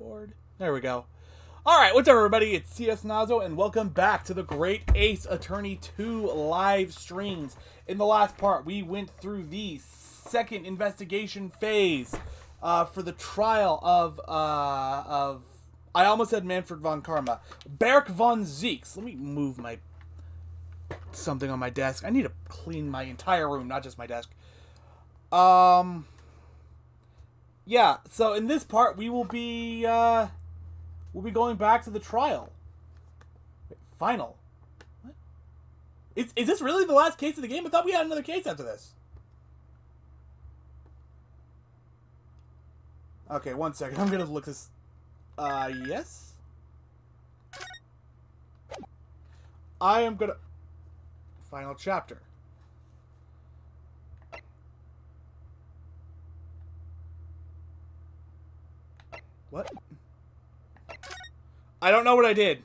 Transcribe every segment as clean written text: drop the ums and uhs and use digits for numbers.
Record. There we go. Alright, what's up everybody? It's CS Nazo and welcome back to the Great Ace Attorney 2 live streams. In the last part, we went through the second investigation phase for the trial of I almost said Manfred von Karma. Berk von Zieks. Let me move my something on my desk. I need to clean my entire room, not just my desk. Yeah, so in this part we will be going back to the trial. Wait, final. What? Is this really the last case of the game? I thought we had another case after this. Okay, one second. I'm gonna look this. Yes. I am gonna. Final chapter. What? I don't know what I did.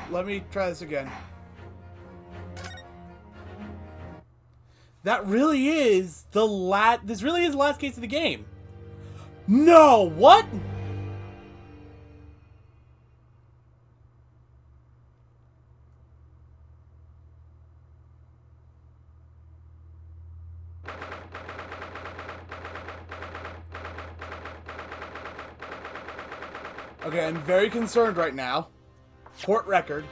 Let me try this again. That really is the this really is the last case of the game. No, what? Okay, I'm very concerned right now. Court record.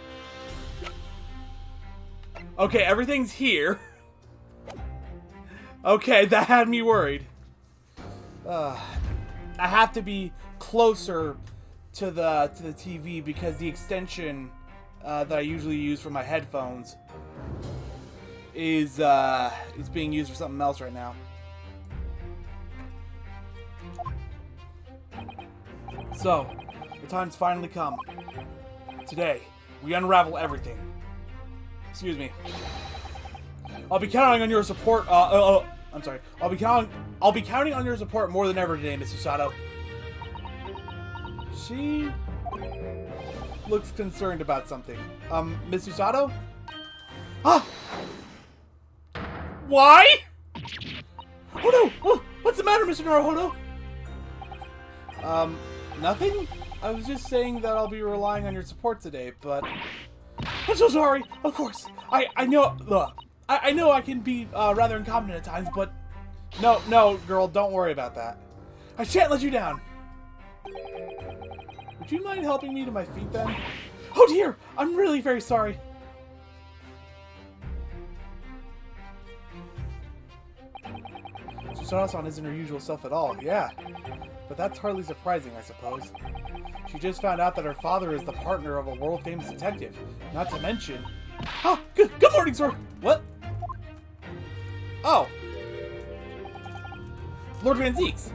Okay, everything's here. Okay, that had me worried. I have to be closer to the TV because the extension that I usually use for my headphones is being used for something else right now. So, the time's finally come. Today, we unravel everything. Excuse me. I'll be counting on your support. I'm sorry. I'll be counting on your support more than ever today, Miss Usato. She looks concerned about something. Miss Usato? Ah! Why? Oh no! Oh, what's the matter, Mr. Naruhodo? Nothing? I was just saying that I'll be relying on your support today, but I'm so sorry. Of course, I know. Look, I know I can be rather incompetent at times, but no, girl, don't worry about that. I shan't let you down. Would you mind helping me to my feet then? Oh dear, I'm really very sorry. Susato-san isn't her usual self at all. Yeah, but that's hardly surprising, I suppose. She just found out that her father is the partner of a world-famous detective. Not to mention... Ah! Good morning, sir! What? Oh. Lord Van Zieks.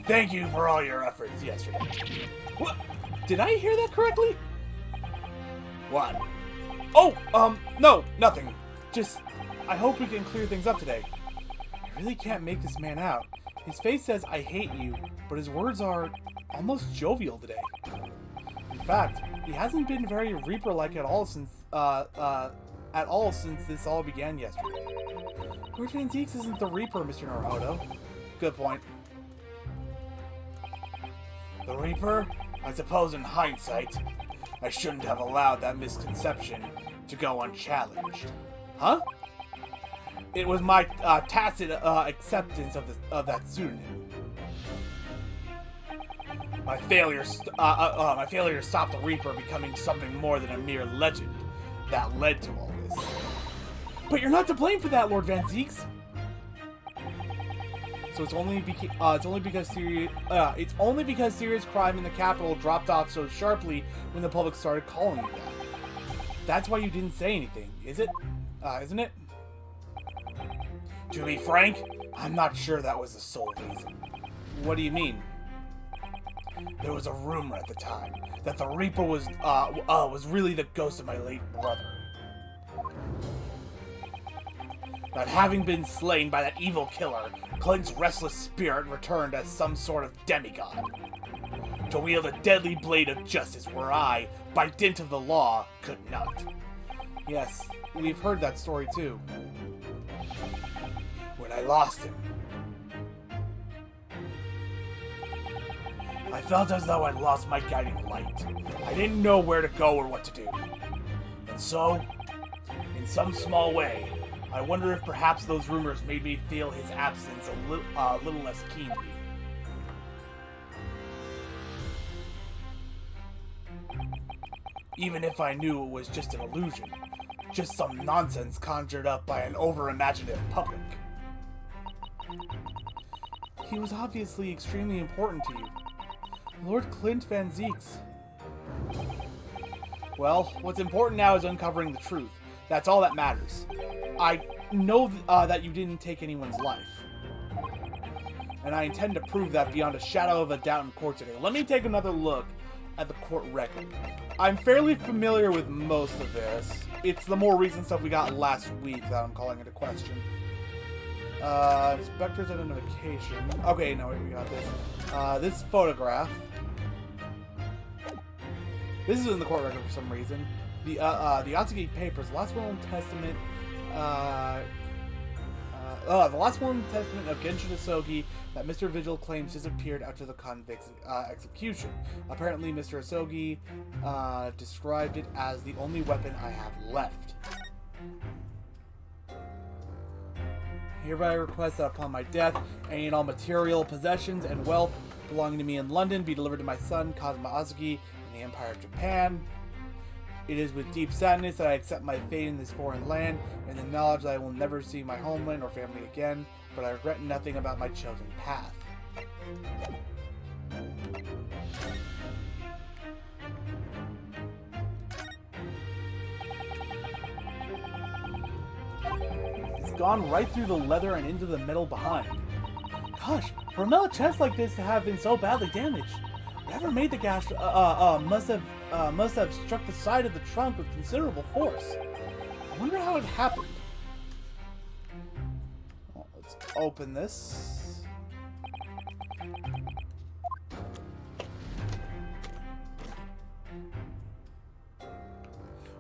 Thank you for all your efforts yesterday. What? Did I hear that correctly? What? Oh, no, nothing. Just, I hope we can clear things up today. I really can't make this man out. His face says, I hate you, but his words are almost jovial today. In fact, he hasn't been very Reaper-like at all since this all began yesterday. Lord Van Zieks isn't the Reaper, Mr. Naruhodo. Good point. The Reaper? I suppose in hindsight, I shouldn't have allowed that misconception to go unchallenged. Huh? It was my tacit acceptance of that pseudonym. My failure to stop the Reaper becoming something more than a mere legend that led to all this. But you're not to blame for that, Lord Van Zieks. So it's only because serious crime in the capital dropped off so sharply when the public started calling you that. That's why you didn't say anything, is it? Isn't it? To be frank, I'm not sure that was the sole reason. What do you mean? There was a rumor at the time that the Reaper was really the ghost of my late brother. That having been slain by that evil killer, Clink's restless spirit returned as some sort of demigod. To wield a deadly blade of justice where I, by dint of the law, could not. Yes, we've heard that story too. When I lost him, I felt as though I'd lost my guiding light. I didn't know where to go or what to do. And so, in some small way, I wonder if perhaps those rumors made me feel his absence a little less keenly. Even if I knew it was just an illusion, just some nonsense conjured up by an over-imaginative public. He was obviously extremely important to you. Lord Clint Van Zieks. Well, what's important now is uncovering the truth. That's all that matters. I know that you didn't take anyone's life. And I intend to prove that beyond a shadow of a doubt in court today. Let me take another look at the court record. I'm fairly familiar with most of this. It's the more recent stuff we got last week that I'm calling into question. Inspector's identification. Okay, no, we got this. This photograph. This is in the court record for some reason. The Otsuki Papers, the Last Will and Testament. The Last Will and Testament of Genshin Asogi that Mr. Vigil claims disappeared after the convict's execution. Apparently, Mr. Asogi described it as the only weapon I have left. Hereby request that upon my death, any and all material possessions and wealth belonging to me in London be delivered to my son, Kazuma Azuki, in the Empire of Japan. It is with deep sadness that I accept my fate in this foreign land, and the knowledge that I will never see my homeland or family again, but I regret nothing about my chosen path. It's gone right through the leather and into the metal behind. Gosh, for a metal chest like this to have been so badly damaged, whoever made the gash must have struck the side of the trunk with considerable force. I wonder how it happened. Well, let's open this.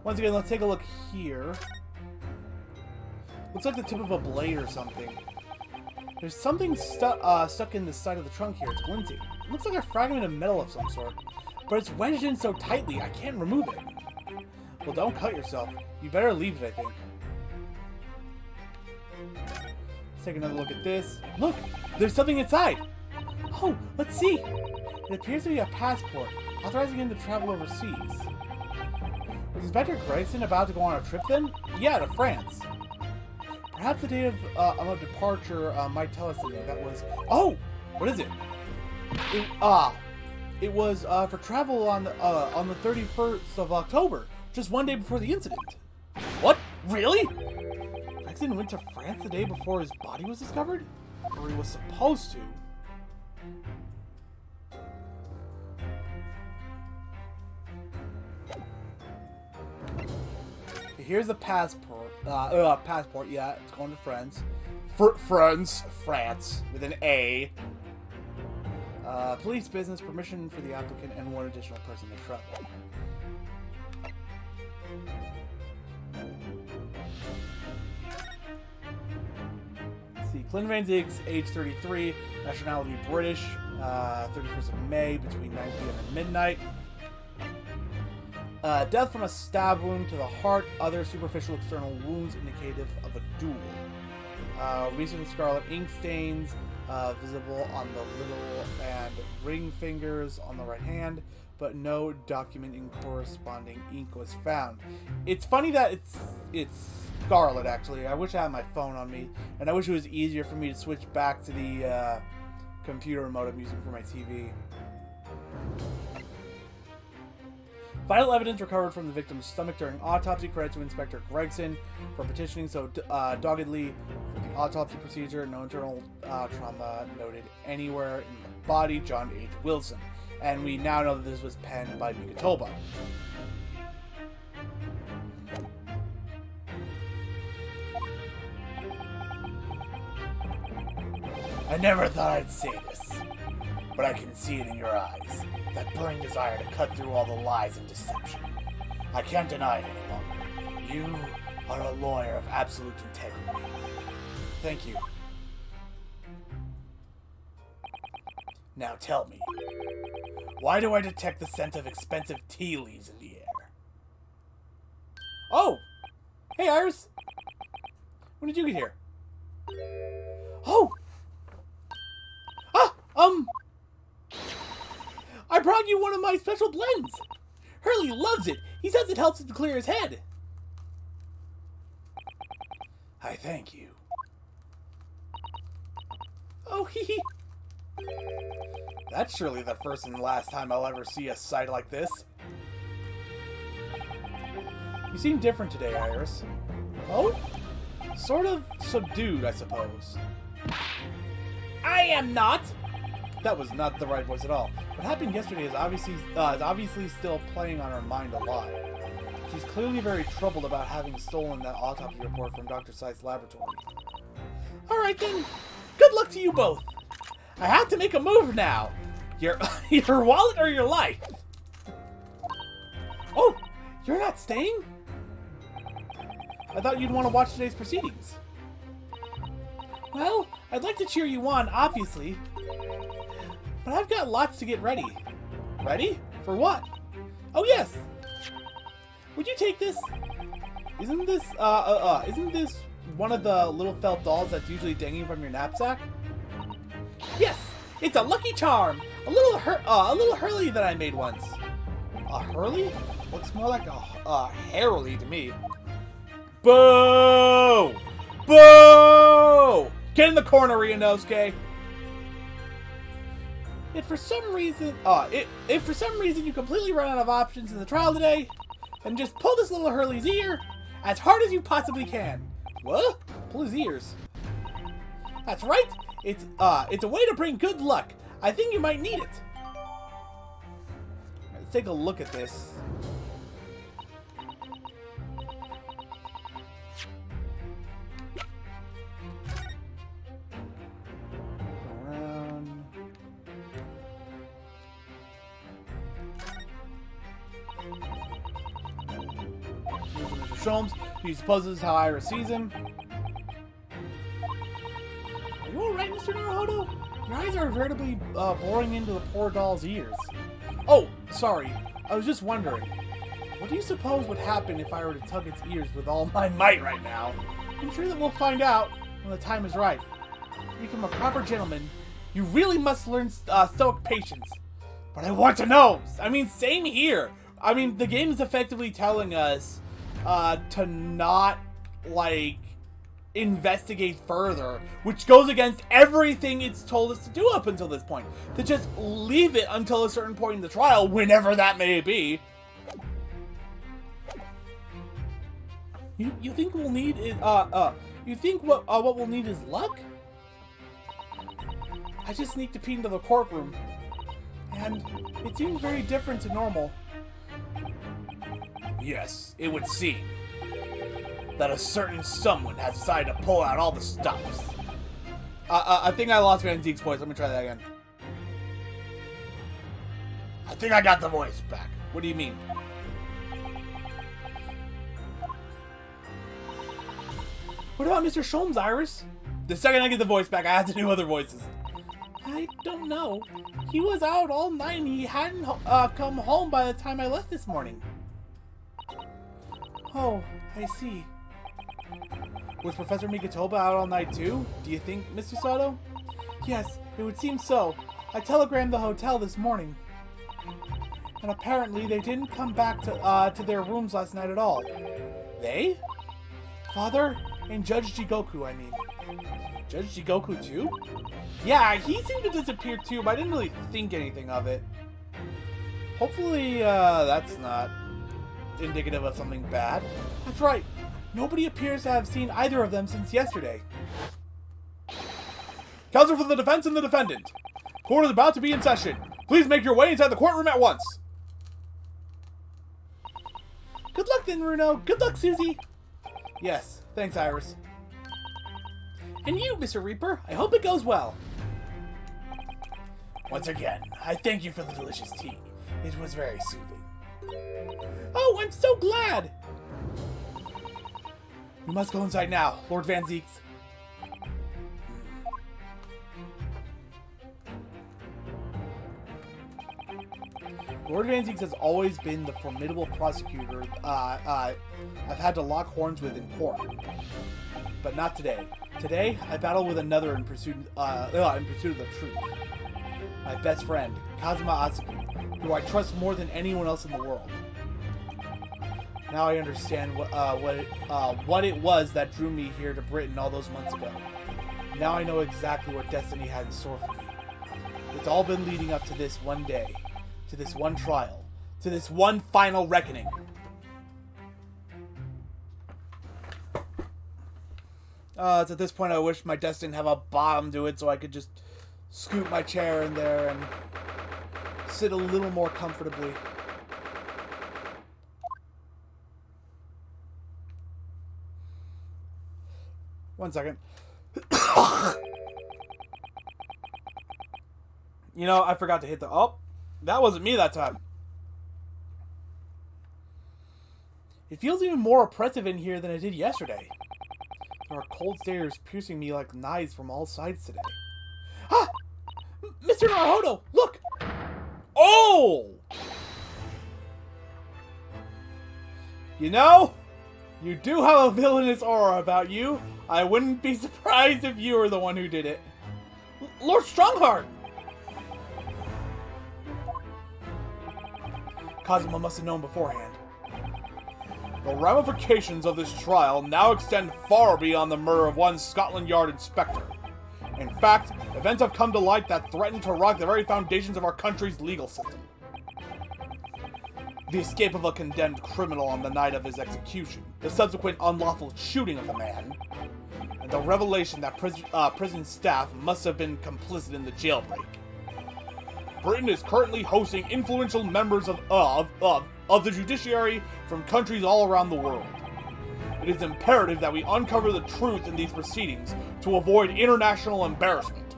Once again, let's take a look here. Looks like the tip of a blade or something. There's something stuck in the side of the trunk here. It's glinting. It looks like a fragment of metal of some sort, but it's wedged in so tightly I can't remove it. Well, don't cut yourself. You better leave it, I think. Let's take another look at this. Look! There's something inside! Oh, let's see! It appears to be a passport, authorizing him to travel overseas. Was Inspector Gregson about to go on a trip then? Yeah, to France. Perhaps the date of departure might tell us something. That was... Oh! What is it? It was for travel on the 31st of October, just one day before the incident. What? Really? Gregson went to France the day before his body was discovered? Or he was supposed to. Here's the passport. Passport, yeah, it's going to France. France, with an A. Police business, permission for the applicant, and one additional person to travel. Let's see, Clint Van Zieks, age 33, nationality British, 31st of May, between 9 p.m. and midnight. Death from a stab wound to the heart, other superficial external wounds indicative of a duel. Recent scarlet ink stains visible on the little and ring fingers on the right hand, but no document in corresponding ink was found. It's funny that it's scarlet, actually. I wish I had my phone on me, and I wish it was easier for me to switch back to the computer remote I'm using for my TV. Vital evidence recovered from the victim's stomach during autopsy. Credit to Inspector Gregson for petitioning so doggedly for the autopsy procedure. No internal trauma noted anywhere in the body. John H. Wilson. And we now know that this was penned by Mikotoba. I never thought I'd say this, but I can see it in your eyes. That burning desire to cut through all the lies and deception. I can't deny it any longer. You are a lawyer of absolute integrity. Thank you. Now tell me, why do I detect the scent of expensive tea leaves in the air? Oh! Hey, Iris! When did you get here? Oh! I brought you one of my special blends! Hurley loves it! He says it helps him to clear his head! I thank you. Oh, hee hee! That's surely the first and last time I'll ever see a sight like this. You seem different today, Iris. Oh? Sort of subdued, I suppose. I am not! That was not the right voice at all. What happened yesterday is obviously still playing on her mind a lot. She's clearly very troubled about having stolen that autopsy report from Dr. Scythe's laboratory. Alright then, good luck to you both! I have to make a move now! Your wallet or your life? Oh, you're not staying? I thought you'd want to watch today's proceedings. Well, I'd like to cheer you on, obviously. But I've got lots to get ready. Ready? For what? Oh, yes! Would you take this? Isn't this one of the little felt dolls that's usually dangling from your knapsack? Yes! It's a lucky charm! A little Hurley that I made once. A Hurley? Looks more like a Harley to me. Boo! Boo! Get in the corner, Ryunosuke! If for some reason you completely run out of options in the trial today, then just pull this little Hurley's ear as hard as you possibly can. What? Pull his ears. That's right. It's a way to bring good luck. I think you might need it. Let's take a look at this. Sholmes, he supposes how Iris sees him. Are you alright, Mr. Naruhodo? Your eyes are veritably boring into the poor doll's ears. Oh, sorry. I was just wondering. What do you suppose would happen if I were to tug its ears with all my might right now? I'm sure that we'll find out when the time is right. To become a proper gentleman, you really must learn stoic patience. But I want to know! I mean, same here! I mean, the game is effectively telling us to not, like, investigate further, which goes against everything it's told us to do up until this point. To just leave it until a certain point in the trial, whenever that may be. You think we'll need is, you think what we'll need is luck? I just sneaked a peek into the courtroom, and it seems very different to normal. Yes, it would seem that a certain someone has decided to pull out all the stops. I think I lost Van Zeke's voice. Let me try that again. I think I got the voice back. What do you mean? What about Mr. Sholmes, Iris? The second I get the voice back, I have to do other voices. I don't know. He was out all night and he hadn't come home by the time I left this morning. Oh, I see. Was Professor Mikotoba out all night too? Do you think, Mr. Sato? Yes, it would seem so. I telegrammed the hotel this morning. And apparently they didn't come back to their rooms last night at all. They? Father and Judge Jigoku, I mean. Judge Jigoku too? Yeah, he seemed to disappear too, but I didn't really think anything of it. Hopefully, that's not indicative of something bad. That's right. Nobody appears to have seen either of them since yesterday. Counsel for the defense and the defendant. Court is about to be in session. Please make your way inside the courtroom at once. Good luck then, Runo. Good luck, Susie. Yes, thanks, Iris. And you, Mr. Reaper, I hope it goes well. Once again, I thank you for the delicious tea. It was very soothing. Oh, I'm so glad! We must go inside now, Lord Van Zieks. Lord Van Zieks has always been the formidable prosecutor I've had to lock horns with in court. But not today. Today, I battle with another in pursuit of the truth. My best friend, Kazuma Atsuki, who I trust more than anyone else in the world. Now I understand what it was that drew me here to Britain all those months ago. Now I know exactly what destiny had in store for me. It's all been leading up to this one day, to this one trial, to this one final reckoning. It's at this point I wish my desk didn't have a bottom to it so I could just scoot my chair in there and sit a little more comfortably. One second. You know, I forgot to hit the... Oh, that wasn't me that time. It feels even more oppressive in here than it did yesterday. There are cold stares piercing me like knives from all sides today. Ah! Mr. Naruhodo, look! Oh! You know, you do have a villainous aura about you. I wouldn't be surprised if you were the one who did it. Lord Strongheart! Kazuma must have known beforehand. The ramifications of this trial now extend far beyond the murder of one Scotland Yard inspector. In fact, events have come to light that threaten to rock the very foundations of our country's legal system. The escape of a condemned criminal on the night of his execution, the subsequent unlawful shooting of the man, and the revelation that prison staff must have been complicit in the jailbreak. Britain is currently hosting influential members of the judiciary from countries all around the world. It is imperative that we uncover the truth in these proceedings to avoid international embarrassment.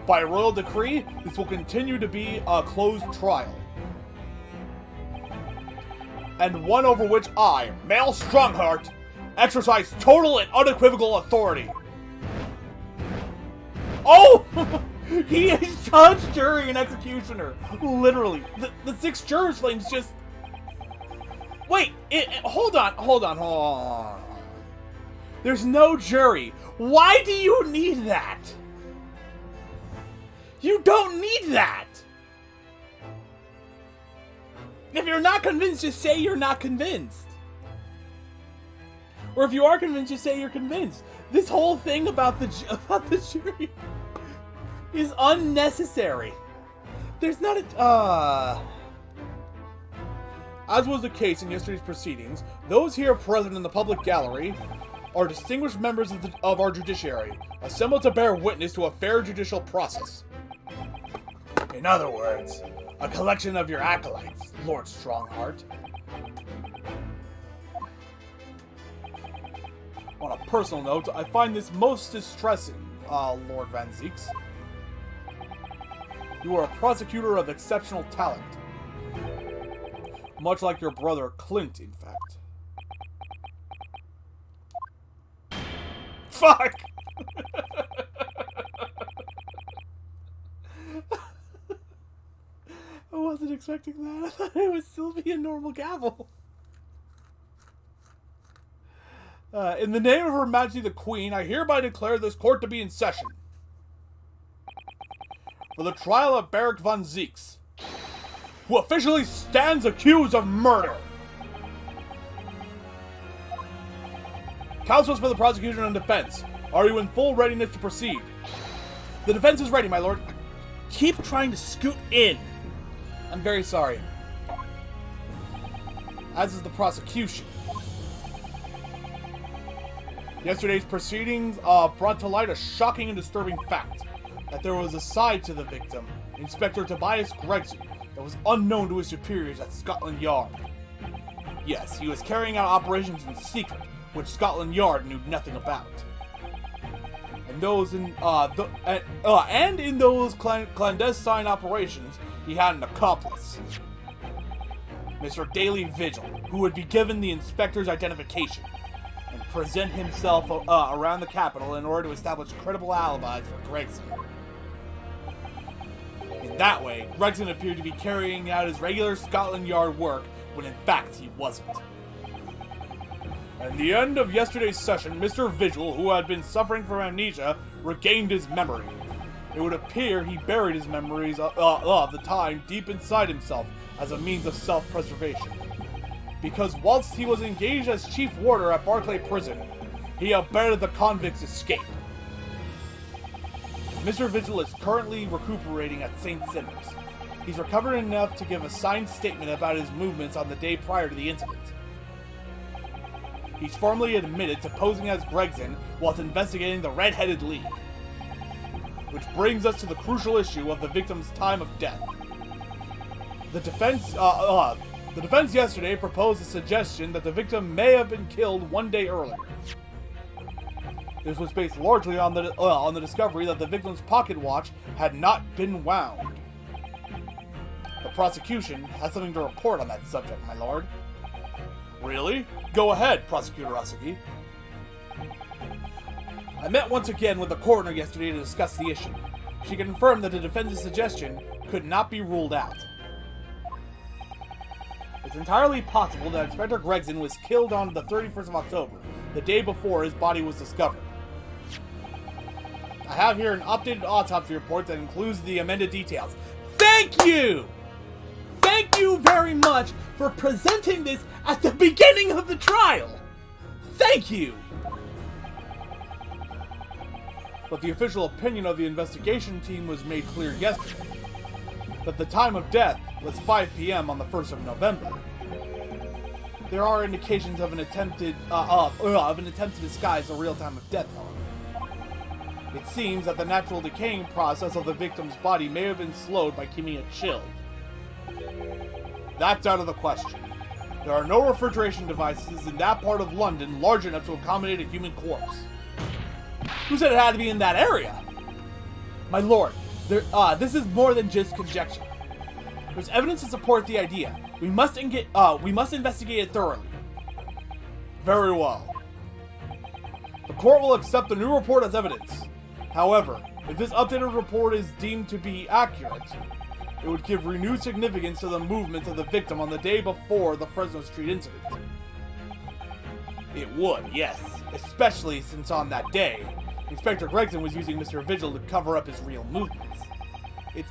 By royal decree, this will continue to be a closed trial, and one over which I, Male Strongheart, exercise total and unequivocal authority. Oh! He is judge, jury, and executioner. Literally. The 6 jurors flames just... Wait, hold on. There's no jury. Why do you need that? You don't need that. If you're not convinced, just say you're not convinced. Or if you are convinced, just say you're convinced. This whole thing about the jury is unnecessary. There's not a... As was the case in yesterday's proceedings, those here present in the public gallery are distinguished members of our judiciary, assembled to bear witness to a fair judicial process. In other words, a collection of your acolytes, Lord Strongheart. On a personal note, I find this most distressing, Lord Van Zieks. You are a prosecutor of exceptional talent. Much like your brother Clint, in fact. Fuck! I wasn't expecting that. I thought it would still be a normal gavel. In the name of Her Majesty the Queen, I hereby declare this court to be in session. For the trial of Beric Van Zieks, who officially stands accused of murder. Counsels for the prosecution and defense, are you in full readiness to proceed? The defense is ready, my lord. Keep trying to scoot in. I'm very sorry. As is the prosecution. Yesterday's proceedings brought to light a shocking and disturbing fact. That there was a side to the victim, Inspector Tobias Gregson, that was unknown to his superiors at Scotland Yard. Yes, he was carrying out operations in secret, which Scotland Yard knew nothing about. And in those clandestine operations, he had an accomplice, Mr. Daily Vigil, who would be given the inspector's identification. present himself around the capital in order to establish credible alibis for Gregson. In that way, Gregson appeared to be carrying out his regular Scotland Yard work when in fact he wasn't. At the end of yesterday's session, Mr. Vigil, who had been suffering from amnesia, regained his memory. It would appear he buried his memories of the time deep inside himself as a means of self-preservation. Because whilst he was engaged as chief warder at Barclay Prison, he abetted the convicts' escape. Mr. Vigil is currently recuperating at St. Sinners. He's recovered enough to give a signed statement about his movements on the day prior to the incident. He's formally admitted to posing as Gregson whilst investigating the Red-Headed League. Which brings us to the crucial issue of the victim's time of death. The defense yesterday proposed a suggestion that the victim may have been killed one day earlier. This was based largely on the discovery that the victim's pocket watch had not been wound. The prosecution has something to report on that subject, my lord. Really? Go ahead, Prosecutor Usugi. I met once again with the coroner yesterday to discuss the issue. She confirmed that the defense's suggestion could not be ruled out. It's entirely possible that Inspector Gregson was killed on the 31st of October, the day before his body was discovered. I have here an updated autopsy report that includes the amended details. Thank you! Thank you very much for presenting this at the beginning of the trial! Thank you! But the official opinion of the investigation team was made clear yesterday. That the time of death was 5 p.m. on the 1st of November. There are indications of an attempt to disguise the real time of death, however. It seems that the natural decaying process of the victim's body may have been slowed by keeping it chilled. That's out of the question. There are no refrigeration devices in that part of London large enough to accommodate a human corpse. Who said it had to be in that area? My lord, this is more than just conjecture. There's evidence to support the idea. We must investigate it thoroughly. Very well. The court will accept the new report as evidence. However, if this updated report is deemed to be accurate, it would give renewed significance to the movements of the victim on the day before the Fresno Street incident. It would, yes. Especially since on that day, Inspector Gregson was using Mr. Vigil to cover up his real movements. It's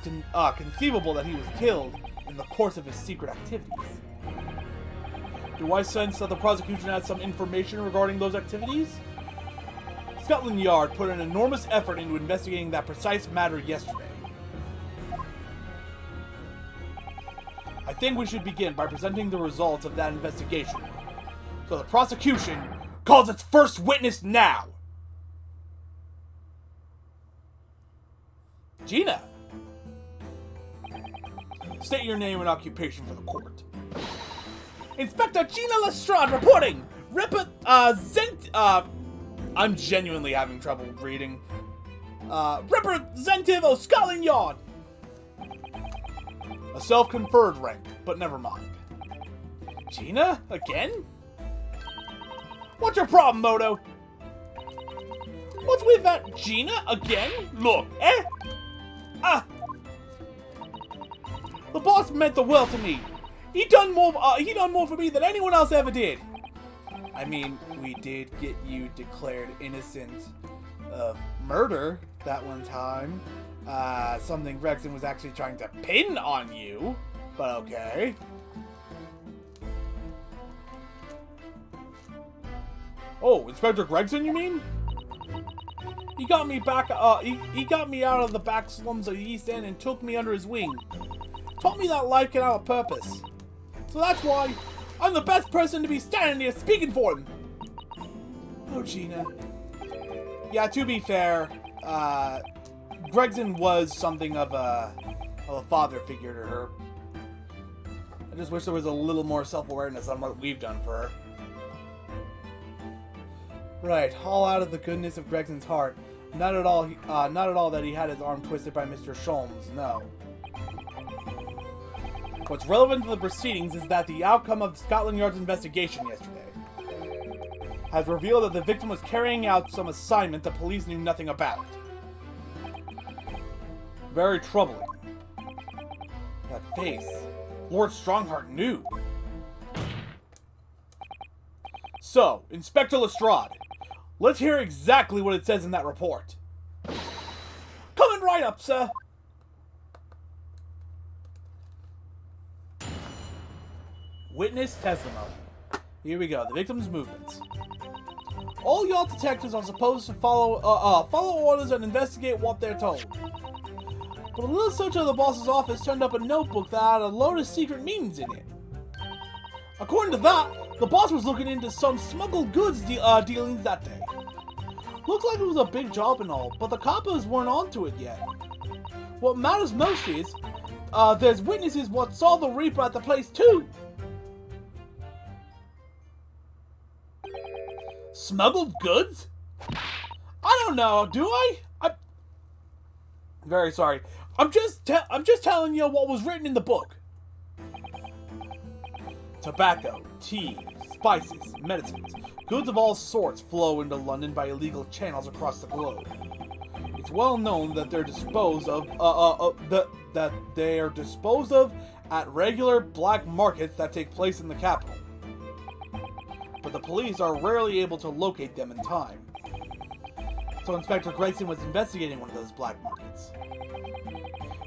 conceivable that he was killed in the course of his secret activities. Do I sense that the prosecution has some information regarding those activities? Scotland Yard put an enormous effort into investigating that precise matter yesterday. I think we should begin by presenting the results of that investigation. So the prosecution calls its first witness now! Gina! State your name and occupation for the court. Inspector Gina Lestrade reporting! I'm genuinely having trouble reading. Representative of Scotland Yard! A self-conferred rank, but never mind. Gina? Again? What's your problem, Moto? What's with that Gina again? Look, eh? The boss meant the world to me. He done more for me than anyone else ever did. I mean, we did get you declared innocent of murder that one time. Something Gregson was actually trying to pin on you, but okay. Oh, Inspector Gregson, you mean? He got me back. He got me out of the back slums of the East End and took me under his wing. Taught me that life can have a purpose. So that's why I'm the best person to be standing here speaking for him. Oh, Gina. Yeah, to be fair, Gregson was something of a father figure to her. I just wish there was a little more self-awareness on what we've done for her. Right, all out of the goodness of Gregson's heart. Not at all that he had his arm twisted by Mr. Sholmes, no. What's relevant to the proceedings is that the outcome of Scotland Yard's investigation yesterday. has revealed that the victim was carrying out some assignment the police knew nothing about. Very troubling. That face. Lord Strongheart knew. So, Inspector Lestrade, let's hear exactly what it says in that report. Coming right up, sir. Witness testimony. Here we go. The victim's movements. All y'all detectives are supposed to follow orders and investigate what they're told. But a little search of the boss's office turned up a notebook that had a load of secret meanings in it. According to that, the boss was looking into some smuggled goods dealings that day. Looks like it was a big job and all, but the coppers weren't onto it yet. What matters most is, there's witnesses what saw the Reaper at the place too. Smuggled goods? I don't know, do I? I'm very sorry. I'm just telling you what was written in the book. Tobacco, tea, spices, medicines, goods of all sorts flow into London by illegal channels across the globe. It's well known that they're disposed of at regular black markets that take place in the capital. But the police are rarely able to locate them in time. So Inspector Gregson was investigating one of those black markets.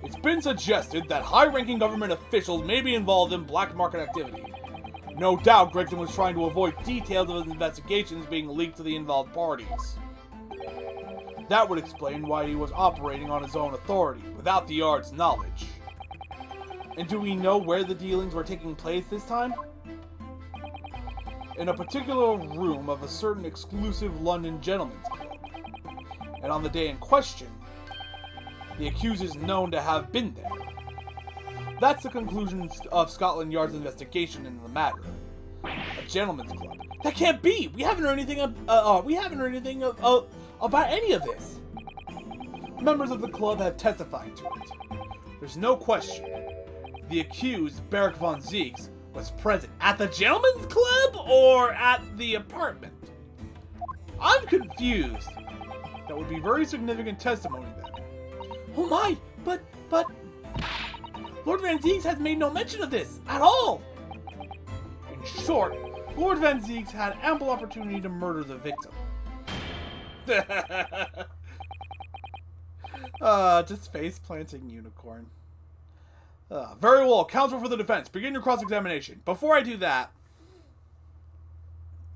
It's been suggested that high-ranking government officials may be involved in black market activity. No doubt Gregson was trying to avoid details of his investigations being leaked to the involved parties. That would explain why he was operating on his own authority, without the Yard's knowledge. And do we know where the dealings were taking place this time? In a particular room of a certain exclusive London gentleman's club. And on the day in question, the accused is known to have been there. That's the conclusion of Scotland Yard's investigation into the matter. A gentleman's club. That can't be! We haven't heard anything about any of this. Members of the club have testified to it. There's no question. The accused, Beric von Zieks, was present at the gentleman's club or at the apartment? I'm confused. That would be very significant testimony then. Oh my, but Lord Van Zieks has made no mention of this at all. In short, Lord Van Zieks had ample opportunity to murder the victim. Just face planting unicorn. Very well, counsel for the defense, begin your cross-examination. Before I do that,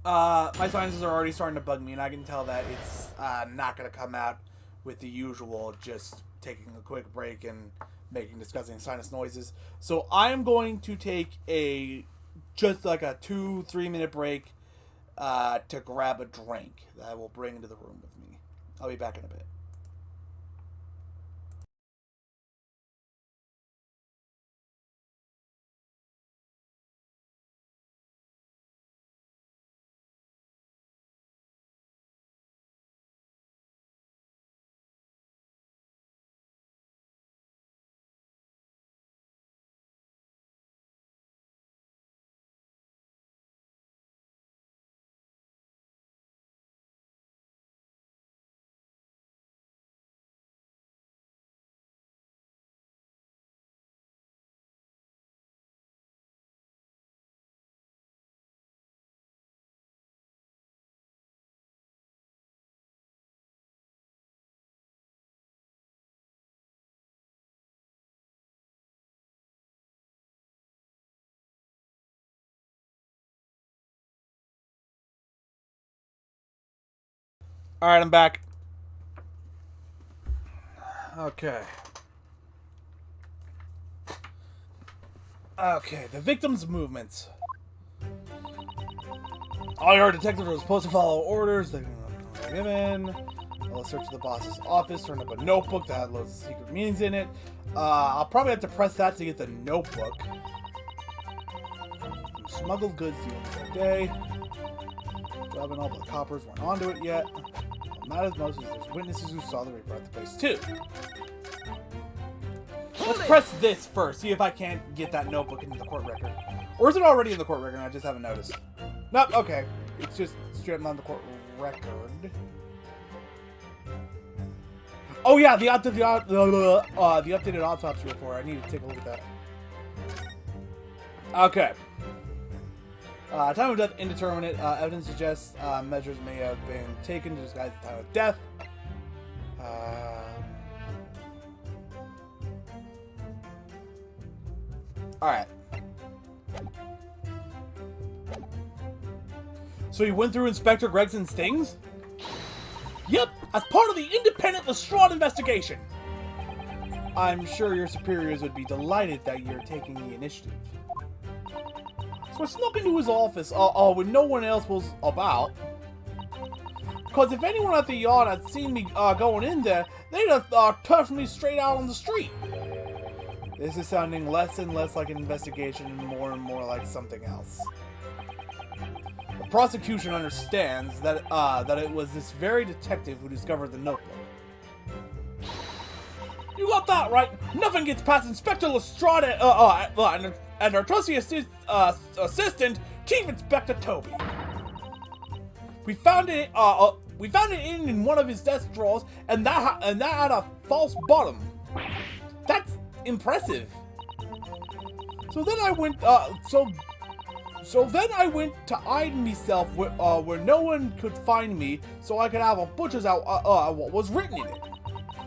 my sinuses are already starting to bug me, and I can tell that it's not going to come out with the usual just taking a quick break and making disgusting sinus noises. So I am going to take just like a 2-3 minute break to grab a drink that I will bring into the room with me. I'll be back in a bit. Alright, I'm back. Okay. Okay, the victim's movements. All your detectives were supposed to follow orders. They were given. I'll search the boss's office, turn up a notebook that had loads of secret meanings in it. I'll probably have to press that to get the notebook. Smuggled goods the day. Jobbing all the coppers weren't onto it yet. Not as most as there's witnesses who saw the Reaper at the place too. Let's press this first, see if I can't get that notebook into the court record. Or is it already in the court record and I just haven't noticed? Nope, okay. It's just straight up on the court record. Oh yeah, the updated autopsy report. I need to take a look at that. Okay. Time of death indeterminate. Evidence suggests measures may have been taken to disguise the time of death. Alright. So you went through Inspector Gregson's things? Yep, as part of the independent Lestrade investigation. I'm sure your superiors would be delighted that you're taking the initiative. So I snuck into his office when no one else was about. Because if anyone at the yard had seen me going in there, they'd have turfed me straight out on the street. This is sounding less and less like an investigation and more like something else. The prosecution understands that it was this very detective who discovered the notebook. You got that right. Nothing gets past Inspector Lestrade and our trusty assistant, Chief Inspector Toby. We found it in one of his desk drawers, and that had a false bottom. That's impressive. So then I went to hide myself where no one could find me, so I could have a butcher's out what was written in it.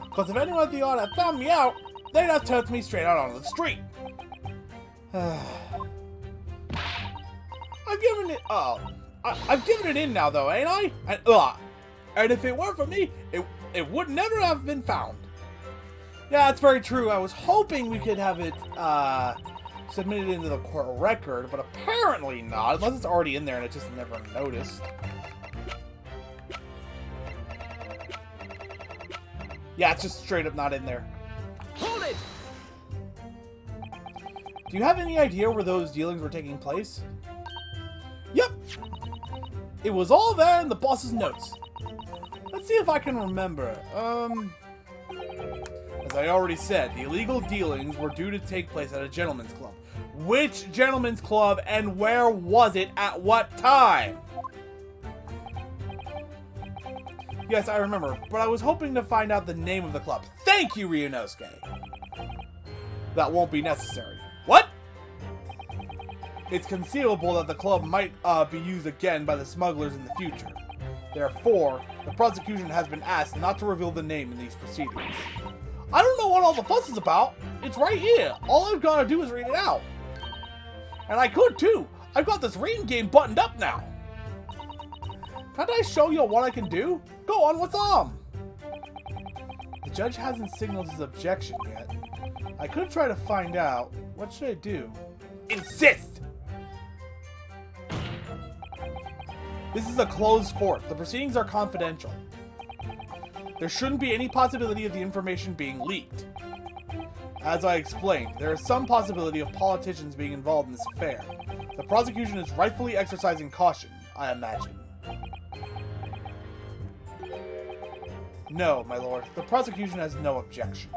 Because if anyone at the yard had found me out, they'd have turned me straight out onto the street. I've given it in now, though, ain't I? And if it weren't for me, it would never have been found. Yeah, that's very true. I was hoping we could have it submitted into the court record, but apparently not, unless it's already in there and it just never noticed. Yeah, it's just straight up not in there. Hold it! Do you have any idea where those dealings were taking place? Yep! It was all there in the boss's notes. Let's see if I can remember. As I already said, the illegal dealings were due to take place at a gentleman's club. Which gentleman's club and where was it at what time? Yes, I remember, but I was hoping to find out the name of the club. Thank you, Ryunosuke! That won't be necessary. What? It's conceivable that the club might be used again by the smugglers in the future. Therefore, the prosecution has been asked not to reveal the name in these proceedings. I don't know what all the fuss is about. It's right here. All I've got to do is read it out. And I could too. I've got this reading game buttoned up now. Can't I show you what I can do? Go on, what's on? The judge hasn't signaled his objection yet. I could try to find out. What should I do? Insist! This is a closed court. The proceedings are confidential. There shouldn't be any possibility of the information being leaked. As I explained, there is some possibility of politicians being involved in this affair. The prosecution is rightfully exercising caution, I imagine. No, my lord. The prosecution has no objection.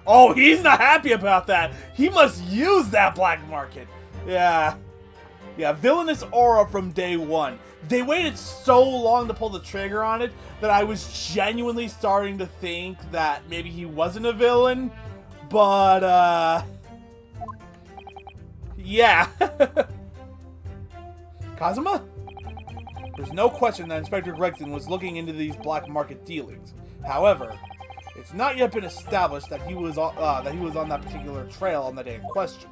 Oh, he's not happy about that! He must use that black market! Yeah. Yeah, villainous aura from day one. They waited so long to pull the trigger on it that I was genuinely starting to think that maybe he wasn't a villain. But, yeah. Kazuma? There's no question that Inspector Gregson was looking into these black market dealings. However, it's not yet been established that he was on that particular trail on the day in question.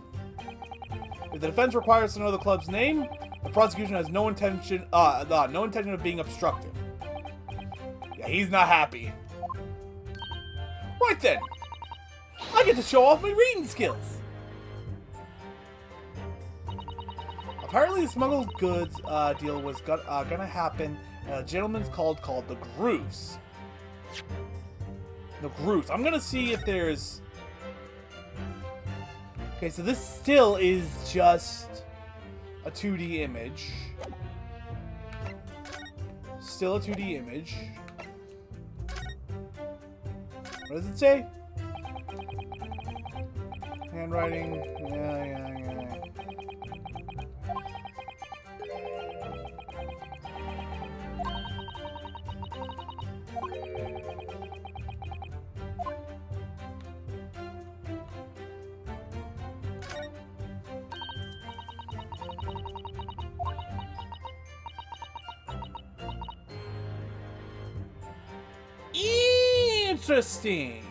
If the defense requires to know the club's name, the prosecution has no intention of being obstructive. Yeah, he's not happy. Right then, I get to show off my reading skills. Apparently, the smuggled goods deal was gonna happen at a gentleman's club called the Grooves. The Grooves. I'm gonna see if there's. Okay, so this still is just a 2D image. Still a 2D image. What does it say? Handwriting. Yeah. Interesting.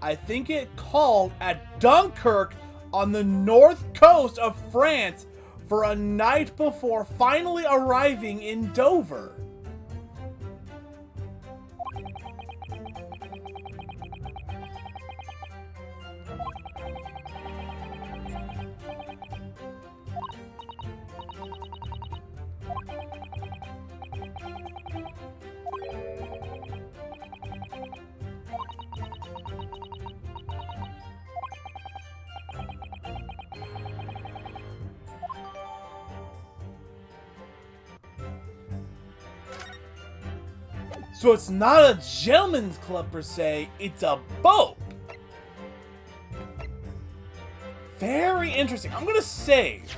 I think it called at Dunkirk on the north coast of France for a night before finally arriving in Dover. So it's not a gentleman's club per se, it's a boat. Very interesting. I'm gonna save.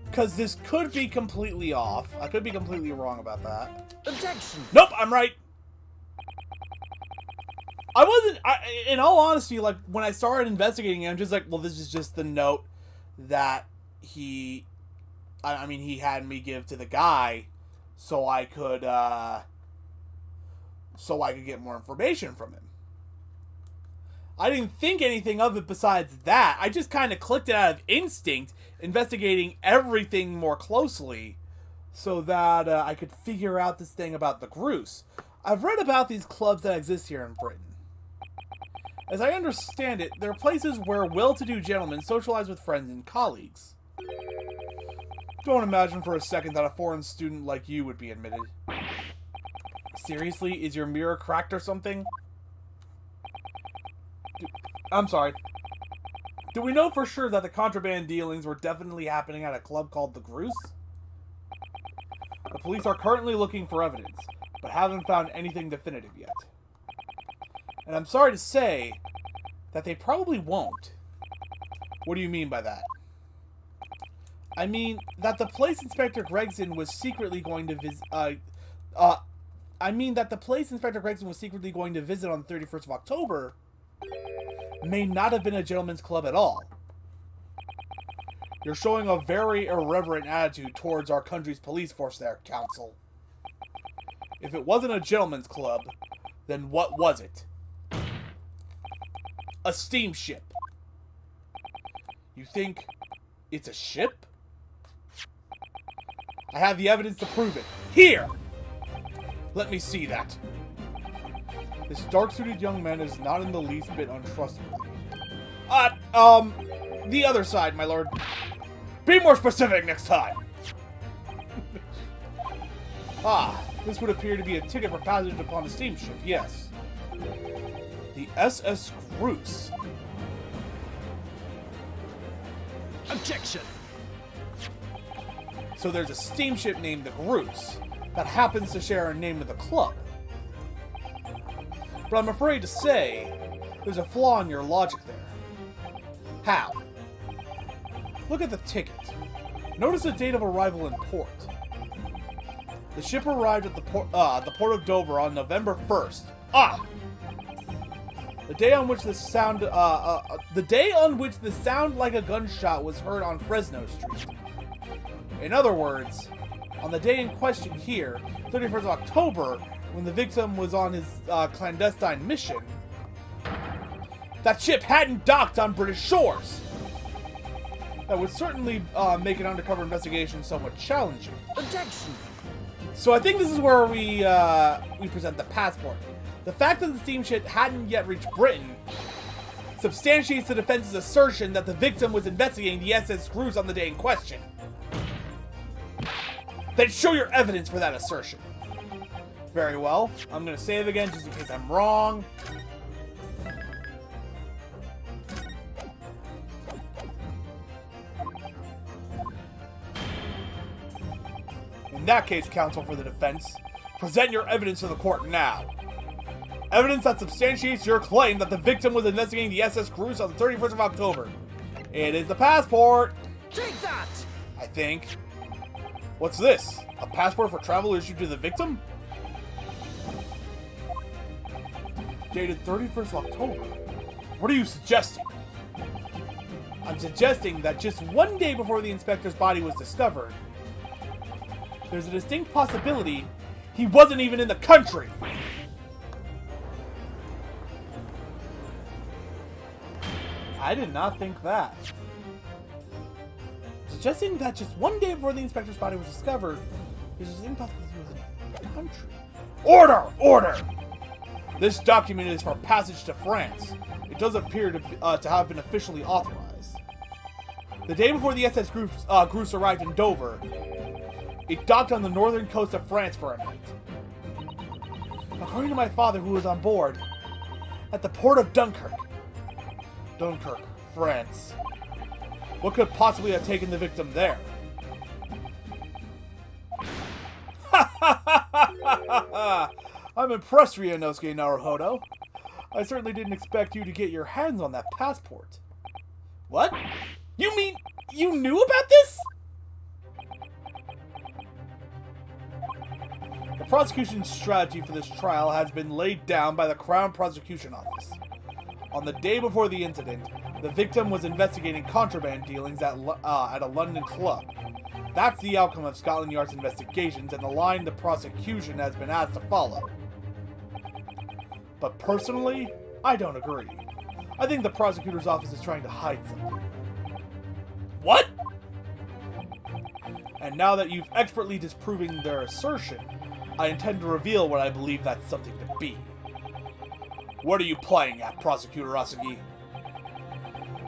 Because this could be completely off. I could be completely wrong about that. Objection! Nope, I'm right. I wasn't, in all honesty, like, when I started investigating, I'm just like, well, this is just the note that he had me give to the guy so I could get more information from him. I didn't think anything of it besides that. I just kind of clicked it out of instinct, investigating everything more closely so that I could figure out this thing about the Groose. I've read about these clubs that exist here in Britain. As I understand it, they're places where well-to-do gentlemen socialize with friends and colleagues. Don't imagine for a second that a foreign student like you would be admitted. Seriously? Is your mirror cracked or something? I'm sorry. Do we know for sure that the contraband dealings were definitely happening at a club called the Groose? The police are currently looking for evidence, but haven't found anything definitive yet. And I'm sorry to say that they probably won't. What do you mean by that? I mean that the place Inspector Gregson was secretly going to visit. The place Inspector Gregson was secretly going to visit on the 31st of October may not have been a gentleman's club at all. You're showing a very irreverent attitude towards our country's police force there, Counsel. If it wasn't a gentleman's club, then what was it? A steamship. You think it's a ship? I have the evidence to prove it. Here! Let me see that. This dark-suited young man is not in the least bit untrustworthy. The other side, my lord. Be more specific next time. This would appear to be a ticket for passage upon a steamship, yes. The SS Groose. Objection! So there's a steamship named the Groose that happens to share a name with the club. But I'm afraid to say, there's a flaw in your logic there. How? Look at the ticket. Notice the date of arrival in port. The ship arrived at the port of Dover on November 1st. The day on which the sound like a gunshot was heard on Fresno Street. In other words, on the day in question here, 31st of October, when the victim was on his clandestine mission, that ship hadn't docked on British shores. That would certainly make an undercover investigation somewhat challenging. Objection! So I think this is where we present the passport. The fact that the steamship hadn't yet reached Britain substantiates the defense's assertion that the victim was investigating the SS Groose on the day in question. Then show your evidence for that assertion. Very well. I'm going to save again just in case I'm wrong. In that case, counsel for the defense, present your evidence to the court now. Evidence that substantiates your claim that the victim was investigating the SS Groose on the 31st of October. It is the passport. Take that! I think. What's this? A passport for travel issued to the victim? Dated 31st October. What are you suggesting? I'm suggesting that just one day before the inspector's body was discovered, there's a distinct possibility he wasn't even in the country. I did not think that. Suggesting that just one day before the inspector's body was discovered, there's a distinct possibility he was in the country. Order! Order! This document is for passage to France. It does appear to have been officially authorized. The day before the SS Groos arrived in Dover, it docked on the northern coast of France for a night. According to my father, who was on board, at the port of Dunkirk, France. What could possibly have taken the victim there? I'm impressed, Ryunosuke Naruhodo. I certainly didn't expect you to get your hands on that passport. What? You mean you knew about this? The prosecution's strategy for this trial has been laid down by the Crown Prosecution Office. On the day before the incident, the victim was investigating contraband dealings at a London club. That's the outcome of Scotland Yard's investigations and the line the prosecution has been asked to follow. But personally, I don't agree. I think the prosecutor's office is trying to hide something. What? And now that you've expertly disproving their assertion, I intend to reveal what I believe that something to be. What are you playing at, Prosecutor Asagi?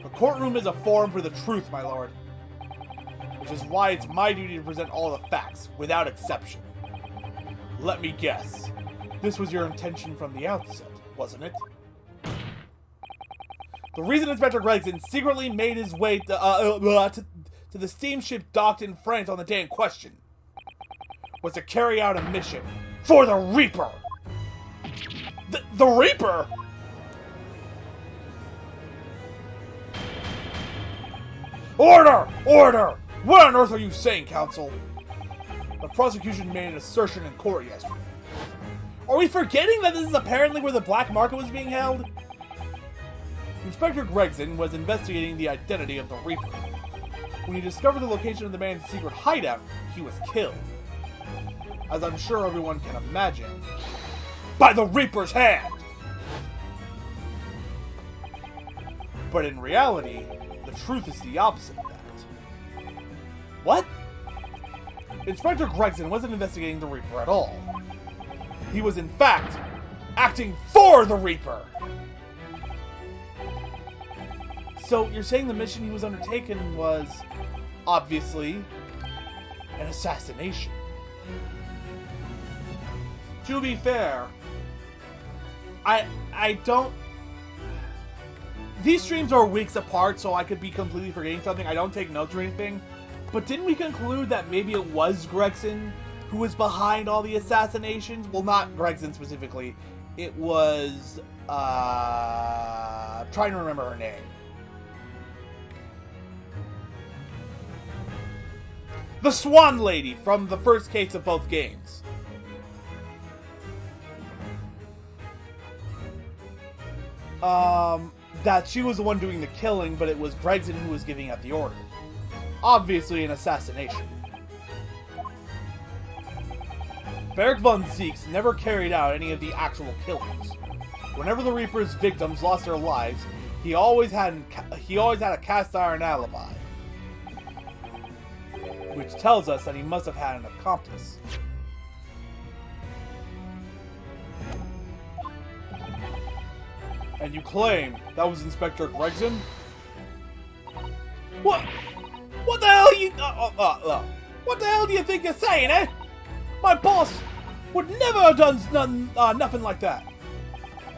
The courtroom is a forum for the truth, my lord. Which is why it's my duty to present all the facts, without exception. Let me guess. This was your intention from the outset, wasn't it? The reason Inspector Gregson secretly made his way to the steamship docked in France on the day in question was to carry out a mission for the Reaper! The Reaper?! Order! Order! What on earth are you saying, counsel? The prosecution made an assertion in court yesterday. Are we forgetting that this is apparently where the black market was being held? Inspector Gregson was investigating the identity of the Reaper. When he discovered the location of the man's secret hideout, he was killed. As I'm sure everyone can imagine, by the Reaper's hand! But in reality, the truth is the opposite of that. What? Inspector Gregson wasn't investigating the Reaper at all. He was, in fact, acting for the Reaper! So, you're saying the mission he was undertaking was, obviously, an assassination. To be fair, I don't... These streams are weeks apart, so I could be completely forgetting something. I don't take notes or anything. But didn't we conclude that maybe it was Gregson who was behind all the assassinations? Well, not Gregson specifically. It was... I'm trying to remember her name. The Swan Lady from the first case of both games. That she was the one doing the killing, but it was Gregson who was giving out the order. Obviously an assassination. Beric von Zieks never carried out any of the actual killings. Whenever the Reaper's victims lost their lives, he always had a cast iron alibi. Which tells us that he must have had an accomplice. And you claim that was Inspector Gregson? What? What the hell you... what the hell do you think you're saying, eh? My boss would never have done nothing like that.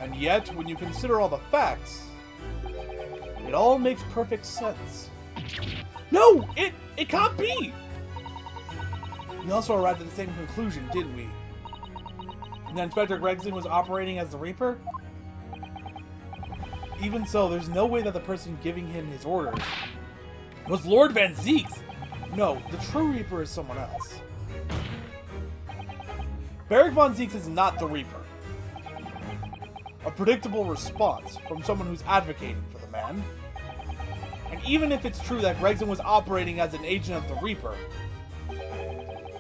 And yet, when you consider all the facts, it all makes perfect sense. No! It can't be! We also arrived at the same conclusion, didn't we? And that Inspector Gregson was operating as the Reaper? Even so, there's no way that the person giving him his orders was Lord Van Zieks. No, the true Reaper is someone else. Barrick Von Zieks is not the Reaper. A predictable response from someone who's advocating for the man. And even if it's true that Gregson was operating as an agent of the Reaper,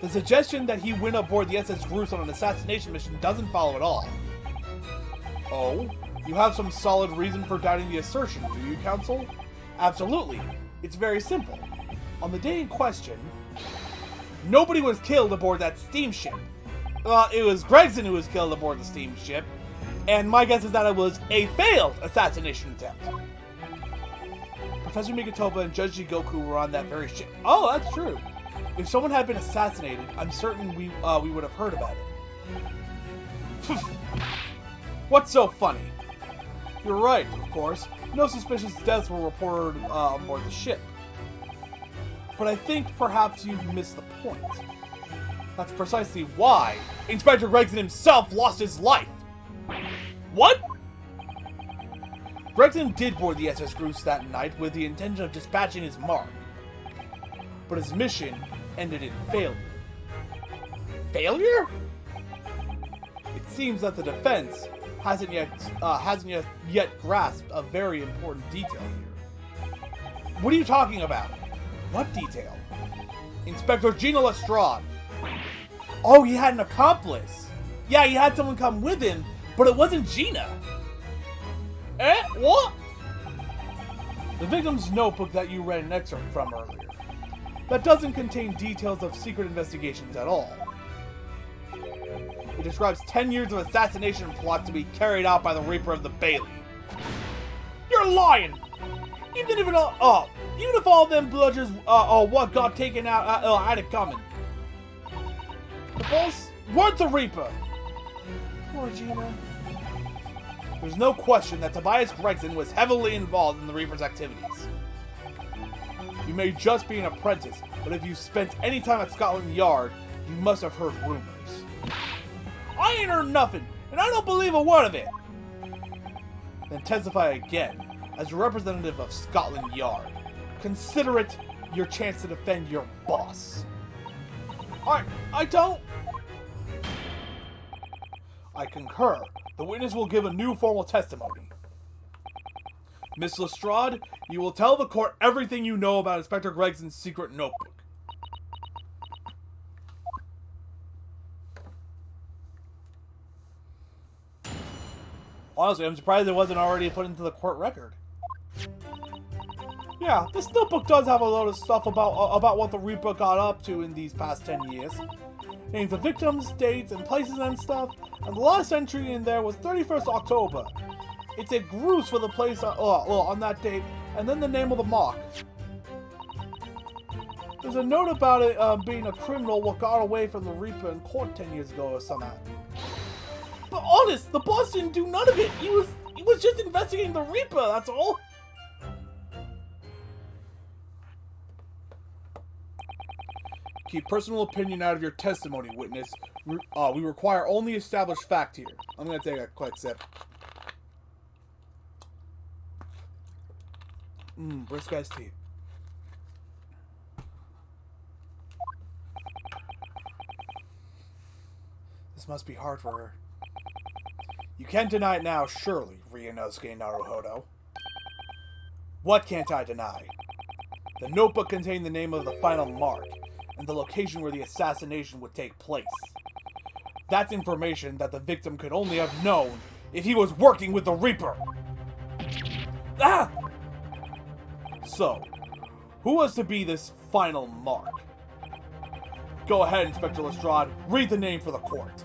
the suggestion that he went aboard the SS Groose on an assassination mission doesn't follow at all. Oh? You have some solid reason for doubting the assertion, do you, Counsel? Absolutely. It's very simple. On the day in question, nobody was killed aboard that steamship. It was Gregson who was killed aboard the steamship, and my guess is that it was a failed assassination attempt. Professor Mikotoba and Judge Jigoku were on that very ship. Oh, that's true. If someone had been assassinated, I'm certain we would have heard about it. What's so funny? You're right, of course. No suspicious deaths were reported on board the ship. But I think perhaps you've missed the point. That's precisely why Inspector Gregson himself lost his life. What? Gregson did board the SS Groose that night with the intention of dispatching his mark. But his mission ended in failure. Failure? It seems that the defense hasn't yet grasped a very important detail here. What are you talking about? What detail? Inspector Gina Lestrade. Oh, he had an accomplice. Yeah, he had someone come with him, but it wasn't Gina. Eh? What? The victim's notebook that you read an excerpt from earlier. That doesn't contain details of secret investigations at all. It describes 10 years of assassination plots to be carried out by the Reaper of the Bailey. You're lying! Even if all them bludgers what got taken out had it coming. The boss weren't the Reaper. Poor Gina. There's no question that Tobias Gregson was heavily involved in the Reaper's activities. You may just be an apprentice, but if you spent any time at Scotland Yard, you must have heard rumors. I ain't heard nothing, and I don't believe a word of it. Then testify again, as a representative of Scotland Yard. Consider it your chance to defend your boss. I don't. I concur. The witness will give a new formal testimony. Miss Lestrade, you will tell the court everything you know about Inspector Gregson's secret notebook. Honestly, I'm surprised it wasn't already put into the court record. Yeah, this notebook does have a lot of stuff about what the Reaper got up to in these past 10 years. Names of victims, dates, and places and stuff, and the last entry in there was 31st October. It's a Groose for the place on that date, and then the name of the mark. There's a note about it being a criminal what got away from the Reaper in court 10 years ago or something. But honest, the boss didn't do none of it. He was just investigating the Reaper, that's all. Keep personal opinion out of your testimony, witness. We require only established fact here. I'm gonna take a quick sip. Brisk iced tea. This must be hard for her. You can't deny it now, surely, Ryunosuke Naruhodo. What can't I deny? The notebook contained the name of the final mark, and the location where the assassination would take place. That's information that the victim could only have known if he was working with the Reaper. Ah! So, who was to be this final mark? Go ahead, Inspector Lestrade. Read the name for the court.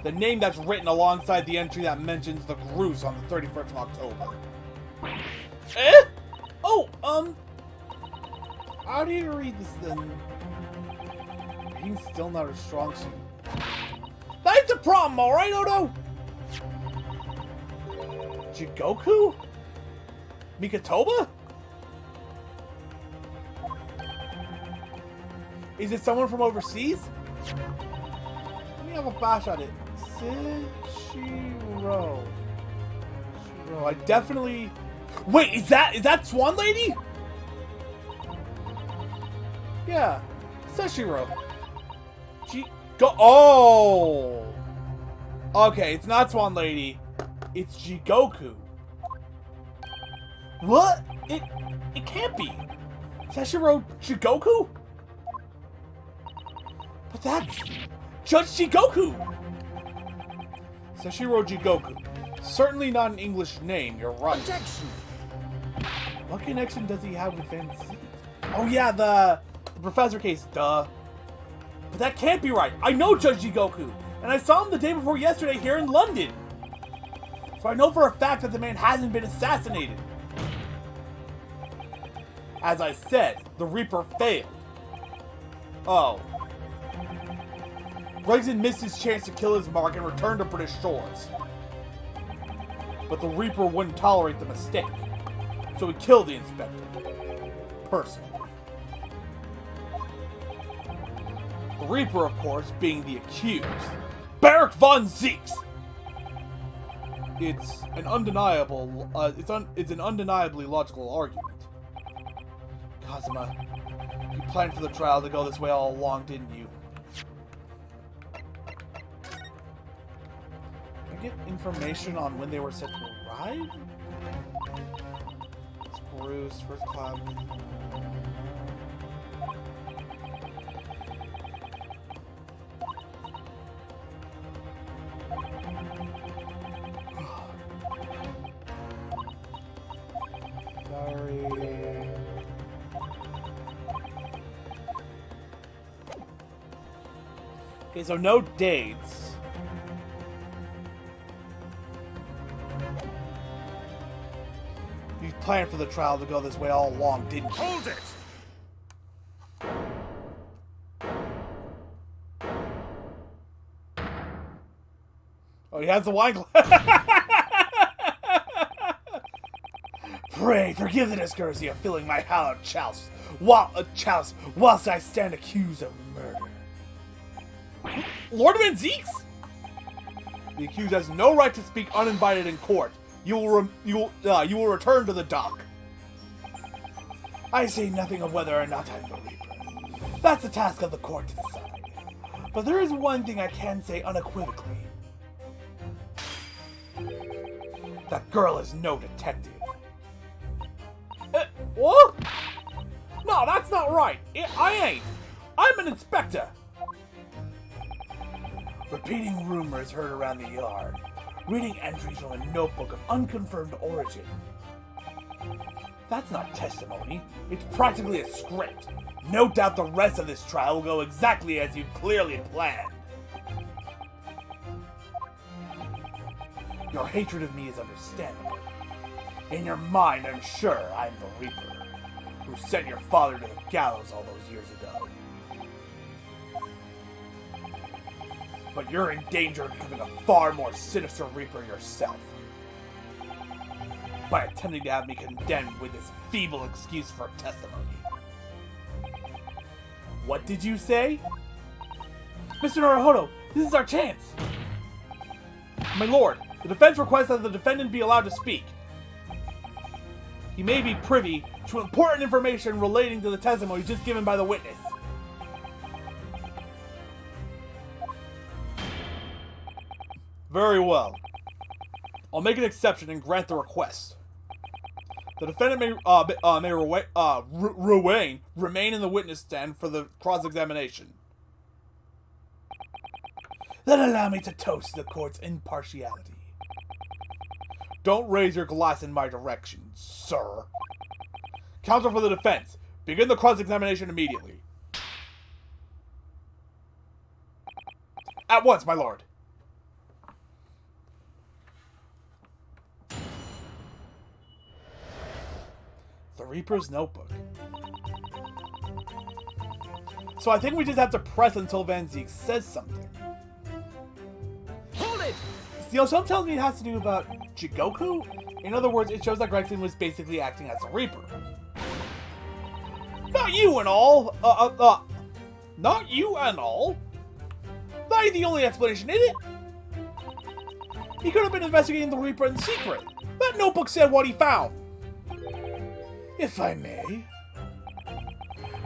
The name that's written alongside the entry that mentions the Groose on the 31st of October. Eh? Oh, how do you read this then? Reading's still not a strong suit. That's the problem, alright, Odo? Jigoku? Mikotoba? Is it someone from overseas? Let me have a bash at it. Shiro. I definitely... Wait, is that Swan Lady? Yeah. Seshiro. Go. Oh! Okay, it's not Swan Lady. It's Jigoku. What? It can't be. Seshiro Jigoku? But that's Judge Jigoku! Seshiro Jigoku. Certainly not an English name, you're right. Objection! What connection does he have with Van Zee? Oh yeah, the professor case, duh. But that can't be right. I know Judge Jigoku, and I saw him the day before yesterday here in London. So I know for a fact that the man hasn't been assassinated. As I said, the Reaper failed. Oh. Gregson missed his chance to kill his mark and return to British shores. But the Reaper wouldn't tolerate the mistake, so he killed the inspector. Personally. The Reaper, of course, being the accused. Barak von Zeeks! It's an undeniable, it's an undeniably logical argument. Kazuma, you planned for the trial to go this way all along, didn't you? I get information on when they were set to arrive? It's Bruce, first class. Sorry. Okay, so no dates. You planned for the trial to go this way all along, didn't you? Hold it! Oh, he has the wine glass. Pray, forgive the discourtesy of filling my hallowed chalice, whilst I stand accused of murder. Lord Van Zeeks? The accused has no right to speak uninvited in court. You will return to the dock. I say nothing of whether or not I'm the Reaper. That's the task of the court to decide. But there is one thing I can say unequivocally. That girl is no detective. What? No, that's not right. I ain't. I'm an inspector. Repeating rumors heard around the yard. Reading entries from a notebook of unconfirmed origin. That's not testimony. It's practically a script. No doubt the rest of this trial will go exactly as you clearly planned. Your hatred of me is understandable. In your mind, I'm sure I'm the Reaper, who sent your father to the gallows all those years ago. But you're in danger of becoming a far more sinister Reaper yourself. By attempting to have me condemned with this feeble excuse for testimony. What did you say? Mr. Naruhodo, this is our chance! My lord, the defense requests that the defendant be allowed to speak. He may be privy to important information relating to the testimony just given by the witness. Very well. I'll make an exception and grant the request. The defendant may remain in the witness stand for the cross-examination. Then allow me to toast the court's impartiality. Don't raise your glass in my direction, sir. Counsel for the defense, begin the cross-examination immediately. At once, my lord. The Reaper's notebook. So I think we just have to press until Van Zeeks says something. Hold it! Something tells me it has to do about Jigoku? In other words, it shows that Gregson was basically acting as a Reaper. Not you and all! Not you and all? That ain't the only explanation, is it? He could have been investigating the Reaper in secret. That notebook said what he found. If I may.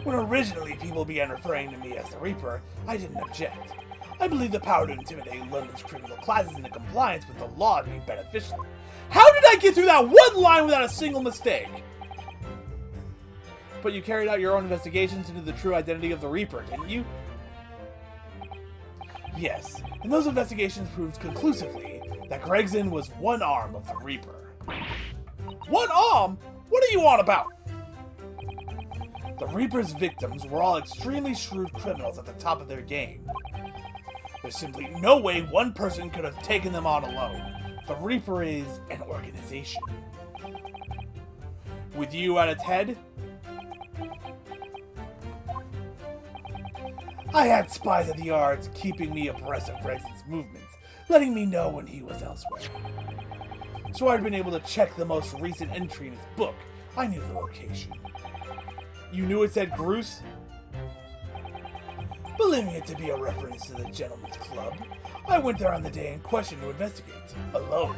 When originally people began referring to me as the Reaper, I didn't object. I believe the power to intimidate London's criminal classes into compliance with the law to be beneficial. How did I get through that one line without a single mistake? But you carried out your own investigations into the true identity of the Reaper, didn't you? Yes, and those investigations proved conclusively that Gregson was one arm of the Reaper. One arm? What are you on about? The Reaper's victims were all extremely shrewd criminals at the top of their game. There's simply no way one person could have taken them on alone. The Reaper is an organization. With you at its head? I had spies at the yards keeping me abreast of Gregson's movements, letting me know when he was elsewhere. So I'd been able to check the most recent entry in his book. I knew the location. You knew it said Groose? Believing it to be a reference to the Gentleman's Club, I went there on the day in question to investigate, alone.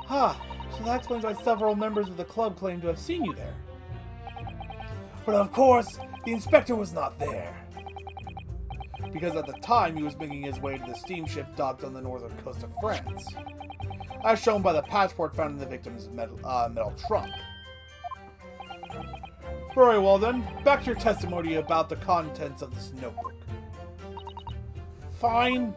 So that explains why several members of the club claim to have seen you there. But of course, the inspector was not there. Because at the time he was making his way to the steamship docked on the northern coast of France, as shown by the passport found in the victim's metal trunk. Very well then, back to your testimony about the contents of this notebook. Fine.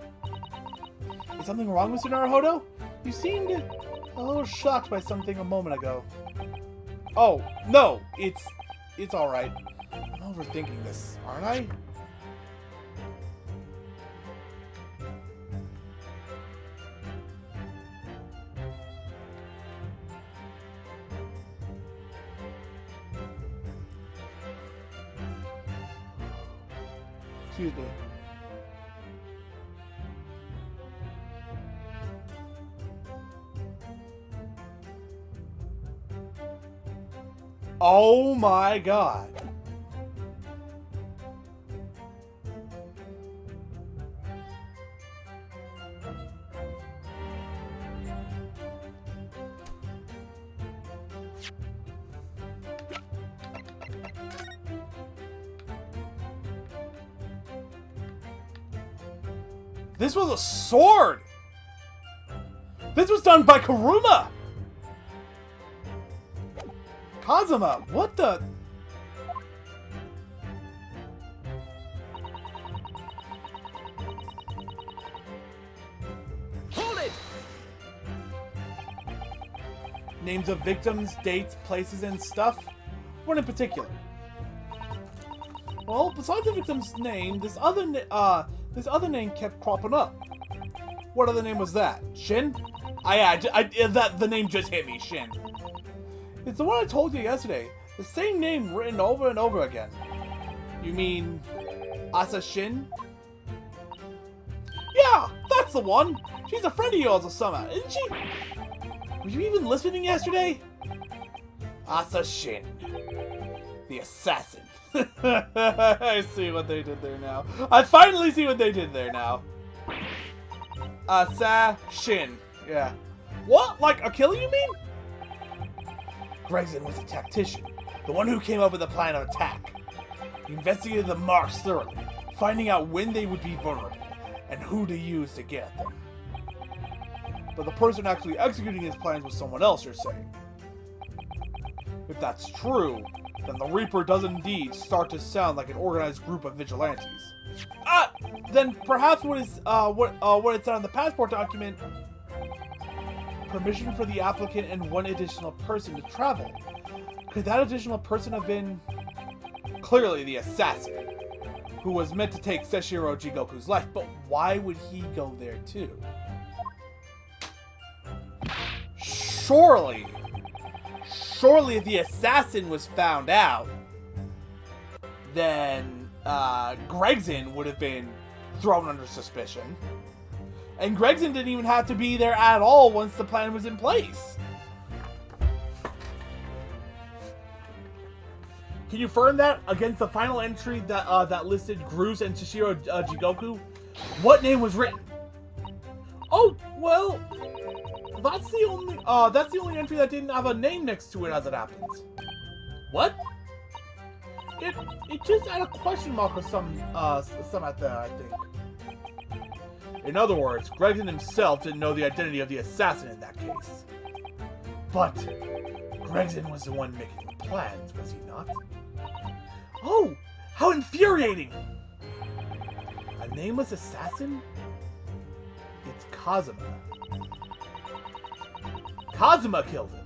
Is something wrong, Mr. Naruhodo? You seemed a little shocked by something a moment ago. Oh, no, it's alright. I'm overthinking this, aren't I? Excuse me. Oh my god. This was a sword! This was done by Kuruma! Kazuma, what the... Hold it! Names of victims, dates, places, and stuff? What in particular? Well, besides the victim's name, this other name kept cropping up. What other name was that? Shin? The name just hit me, Shin. It's the one I told you yesterday. The same name written over and over again. You mean Asa Shin? Yeah, that's the one. She's a friend of yours or something, isn't she? Were you even listening yesterday? Asa Shin, the assassin. I see what they did there now. I finally see what they did there now. Assassin. Yeah. What? Like Achille, you mean? Gregson was a tactician, the one who came up with a plan of attack. He investigated the marks thoroughly, finding out when they would be vulnerable, and who to use to get at them. But the person actually executing his plans was someone else, you're saying? If that's true, then the Reaper does indeed start to sound like an organized group of vigilantes. Then perhaps what it said on the passport document... Permission for the applicant and one additional person to travel. Could that additional person have been... Clearly the assassin, who was meant to take Seshiro Jigoku's life, but why would he go there too? Surely if the assassin was found out, then Gregson would have been thrown under suspicion. And Gregson didn't even have to be there at all once the plan was in place. Can you confirm that against the final entry that that listed Groose and Seshiro Jigoku? What name was written? Oh, well, that's the only entry that didn't have a name next to it as it happens. What? It just had a question mark or some at there, I think. In other words, Gregson himself didn't know the identity of the assassin in that case. But Gregson was the one making the plans, was he not? Oh, how infuriating! A nameless assassin? It's Kazuma. Kazuma killed him.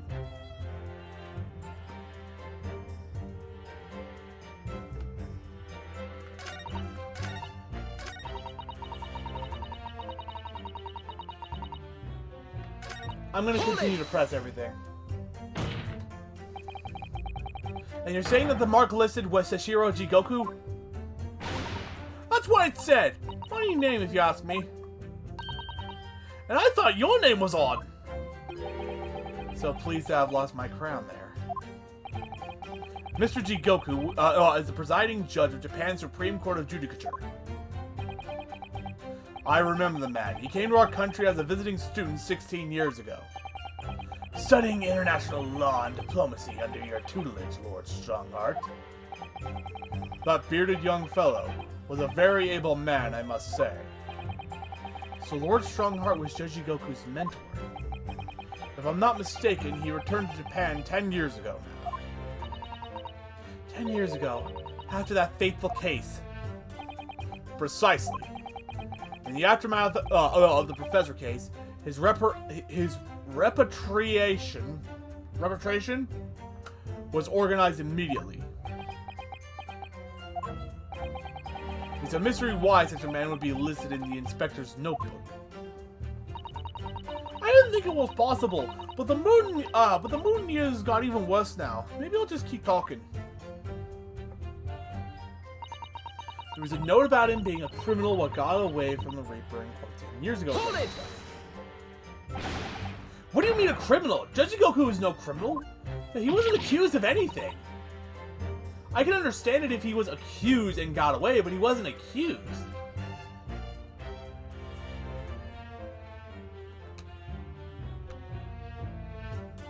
I'm gonna continue to press everything. And you're saying that the mark listed was Sashiro Jigoku? That's what it said. Funny name if you ask me. And I thought your name was on. So pleased to have lost my crown there. Mr. Jigoku is the presiding judge of Japan's Supreme Court of Judicature. I remember the man. He came to our country as a visiting student 16 years ago. Studying international law and diplomacy under your tutelage, Lord Strongheart. That bearded young fellow was a very able man, I must say. So Lord Strongheart was Judge Jigoku's mentor. If I'm not mistaken, he returned to Japan 10 years ago now. 10 years ago, after that fateful case. Precisely. In the aftermath of the professor case, his repatriation was organized immediately. It's a mystery why such a man would be listed in the inspector's notebook. I didn't think it was possible, but the moon years got even worse now. Maybe I'll just keep talking. There was a note about him being a criminal what got away from the Reaper in court 10 years ago. Hold it! What do you mean a criminal? Judge Jigoku is no criminal. He wasn't accused of anything. I can understand it if he was accused and got away, but he wasn't accused.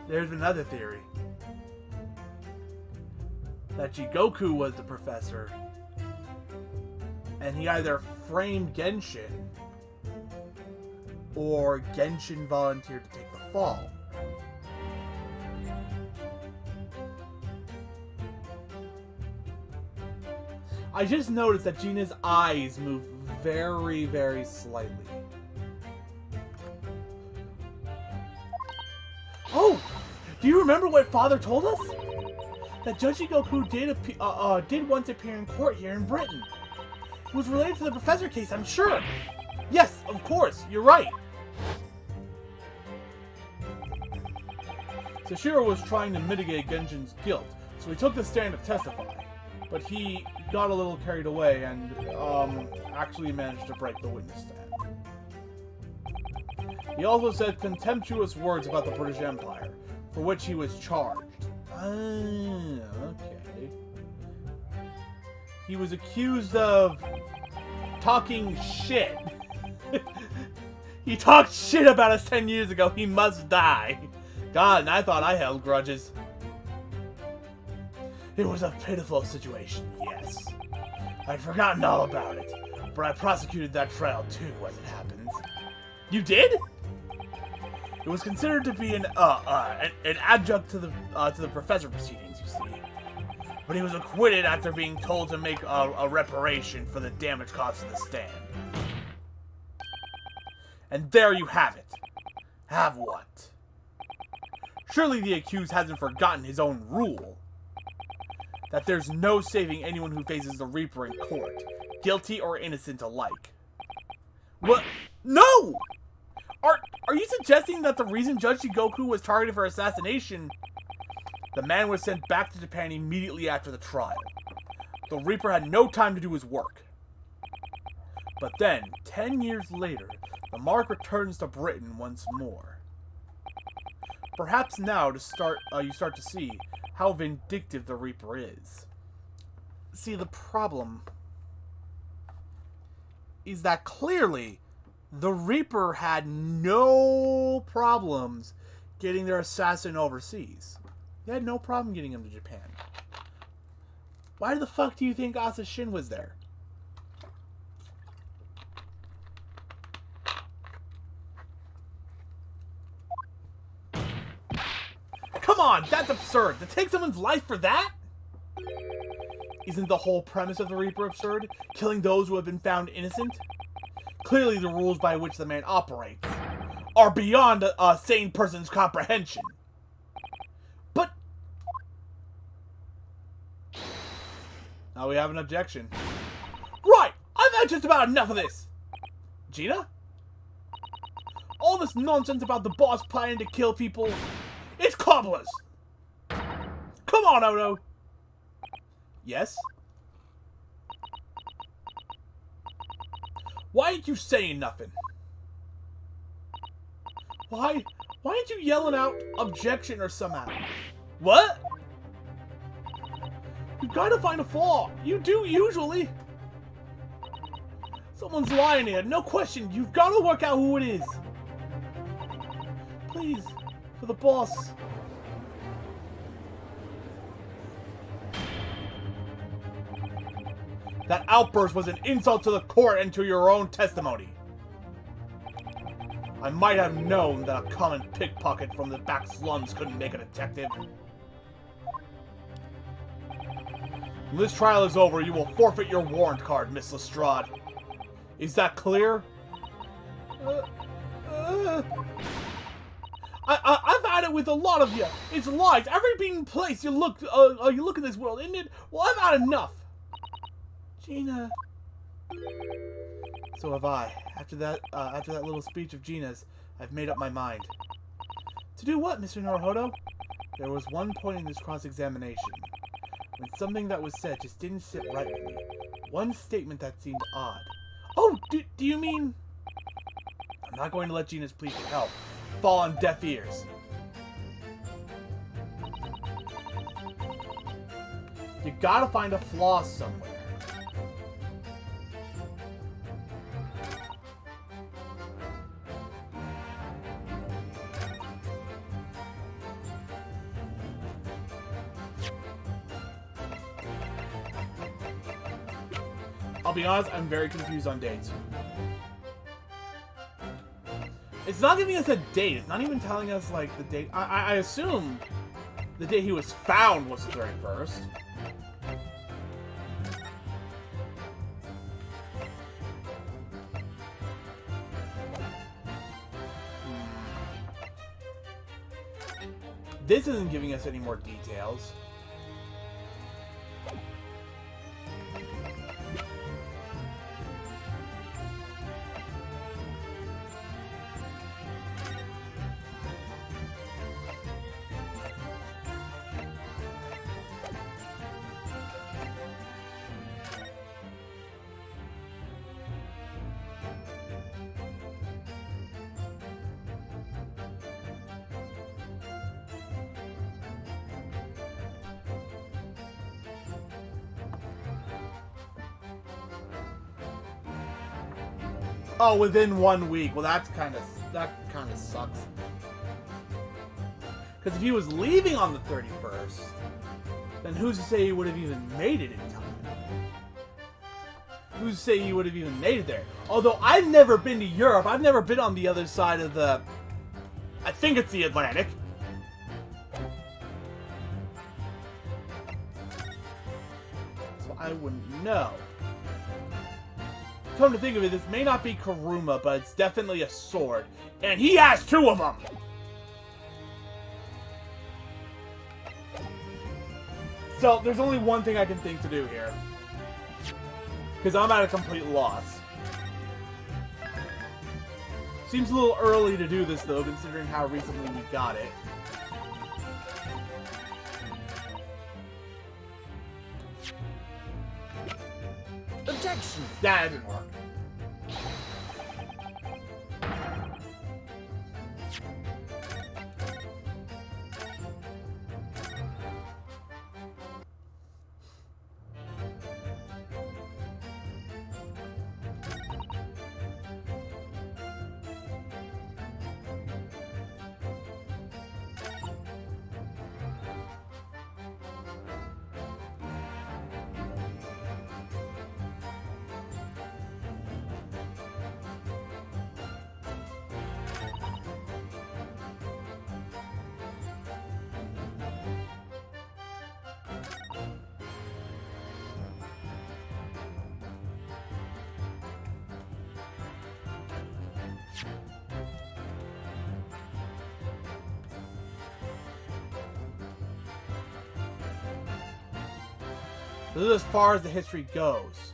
There's another theory. That Jigoku was the professor, and he either framed Genshin, or Genshin volunteered to take the fall. I just noticed that Gina's eyes move very, very slightly. Oh! Do you remember what Father told us? That Judge Jigoku did once appear in court here in Britain. It was related to the professor case, I'm sure. Yes, of course, you're right. Sashiro was trying to mitigate Genshin's guilt, so he took the stand to testify. But he got a little carried away and actually managed to break the witness stand. He also said contemptuous words about the British Empire, for which he was charged. Okay. He was accused of talking shit. He talked shit about us 10 years ago. He must die. God, and I thought I held grudges. It was a pitiful situation, yes. I'd forgotten all about it, but I prosecuted that trial too, as it happens. You did? It was considered to be an adjunct to the professor proceedings, you see. But he was acquitted after being told to make a reparation for the damage caused to the stand. And there you have it. Have what? Surely the accused hasn't forgotten his own rule. That there's no saving anyone who faces the Reaper in court, guilty or innocent alike. What? No! Are you suggesting that the reason Judge Jigoku was targeted for assassination, the man was sent back to Japan immediately after the trial? The Reaper had no time to do his work. But then, 10 years later, the mark returns to Britain once more. Perhaps now you start to see how vindictive the Reaper is. See, the problem is that clearly the Reaper had no problems getting their assassin overseas. They had no problem getting him to Japan. Why the fuck do you think Asa Shin was there? Come on, that's absurd. To take someone's life for that? Isn't the whole premise of the Reaper absurd? Killing those who have been found innocent? Clearly the rules by which the man operates are beyond a sane person's comprehension. But... now we have an objection. Right! I've had just about enough of this! Gina? All this nonsense about the boss planning to kill people... it's cobblers! Come on, Odo! Yes? Why ain't you saying nothing? Why ain't you yelling out objection or somehow? What? You gotta find a flaw. You do usually. Someone's lying here. No question. You've gotta work out who it is. Please, for the boss. That outburst was an insult to the court and to your own testimony. I might have known that a common pickpocket from the back slums couldn't make a detective. When this trial is over, you will forfeit your warrant card, Miss Lestrade. Is that clear? I've had it with a lot of you. It's lies. Every being place you look in this world, isn't it? Well, I've had enough. Gina. So have I. After that little speech of Gina's, I've made up my mind. To do what, Mr. Naruhodo? There was one point in this cross-examination when something that was said just didn't sit right with me. One statement that seemed odd. Oh, do you mean... I'm not going to let Gina's plea for help fall on deaf ears. You gotta find a flaw somewhere. I'll be honest, I'm very confused on dates. It's not giving us a date. It's not even telling us, like, the date. I assume the day he was found was the 31st. This isn't giving us any more details. Oh, within 1 week. Well, that kind of sucks. Because if he was leaving on the 31st, then who's to say he would have even made it in time? Who's to say he would have even made it there? Although I've never been to Europe. I've never been on the other side of the... I think it's the Atlantic. So I wouldn't know. Come to think of it, this may not be Kuruma, but it's definitely a sword. And he has 2 of them! So, there's only one thing I can think to do here. Because I'm at a complete loss. Seems a little early to do this, though, considering how recently we got it. Objection! That didn't work. This is as far as the history goes.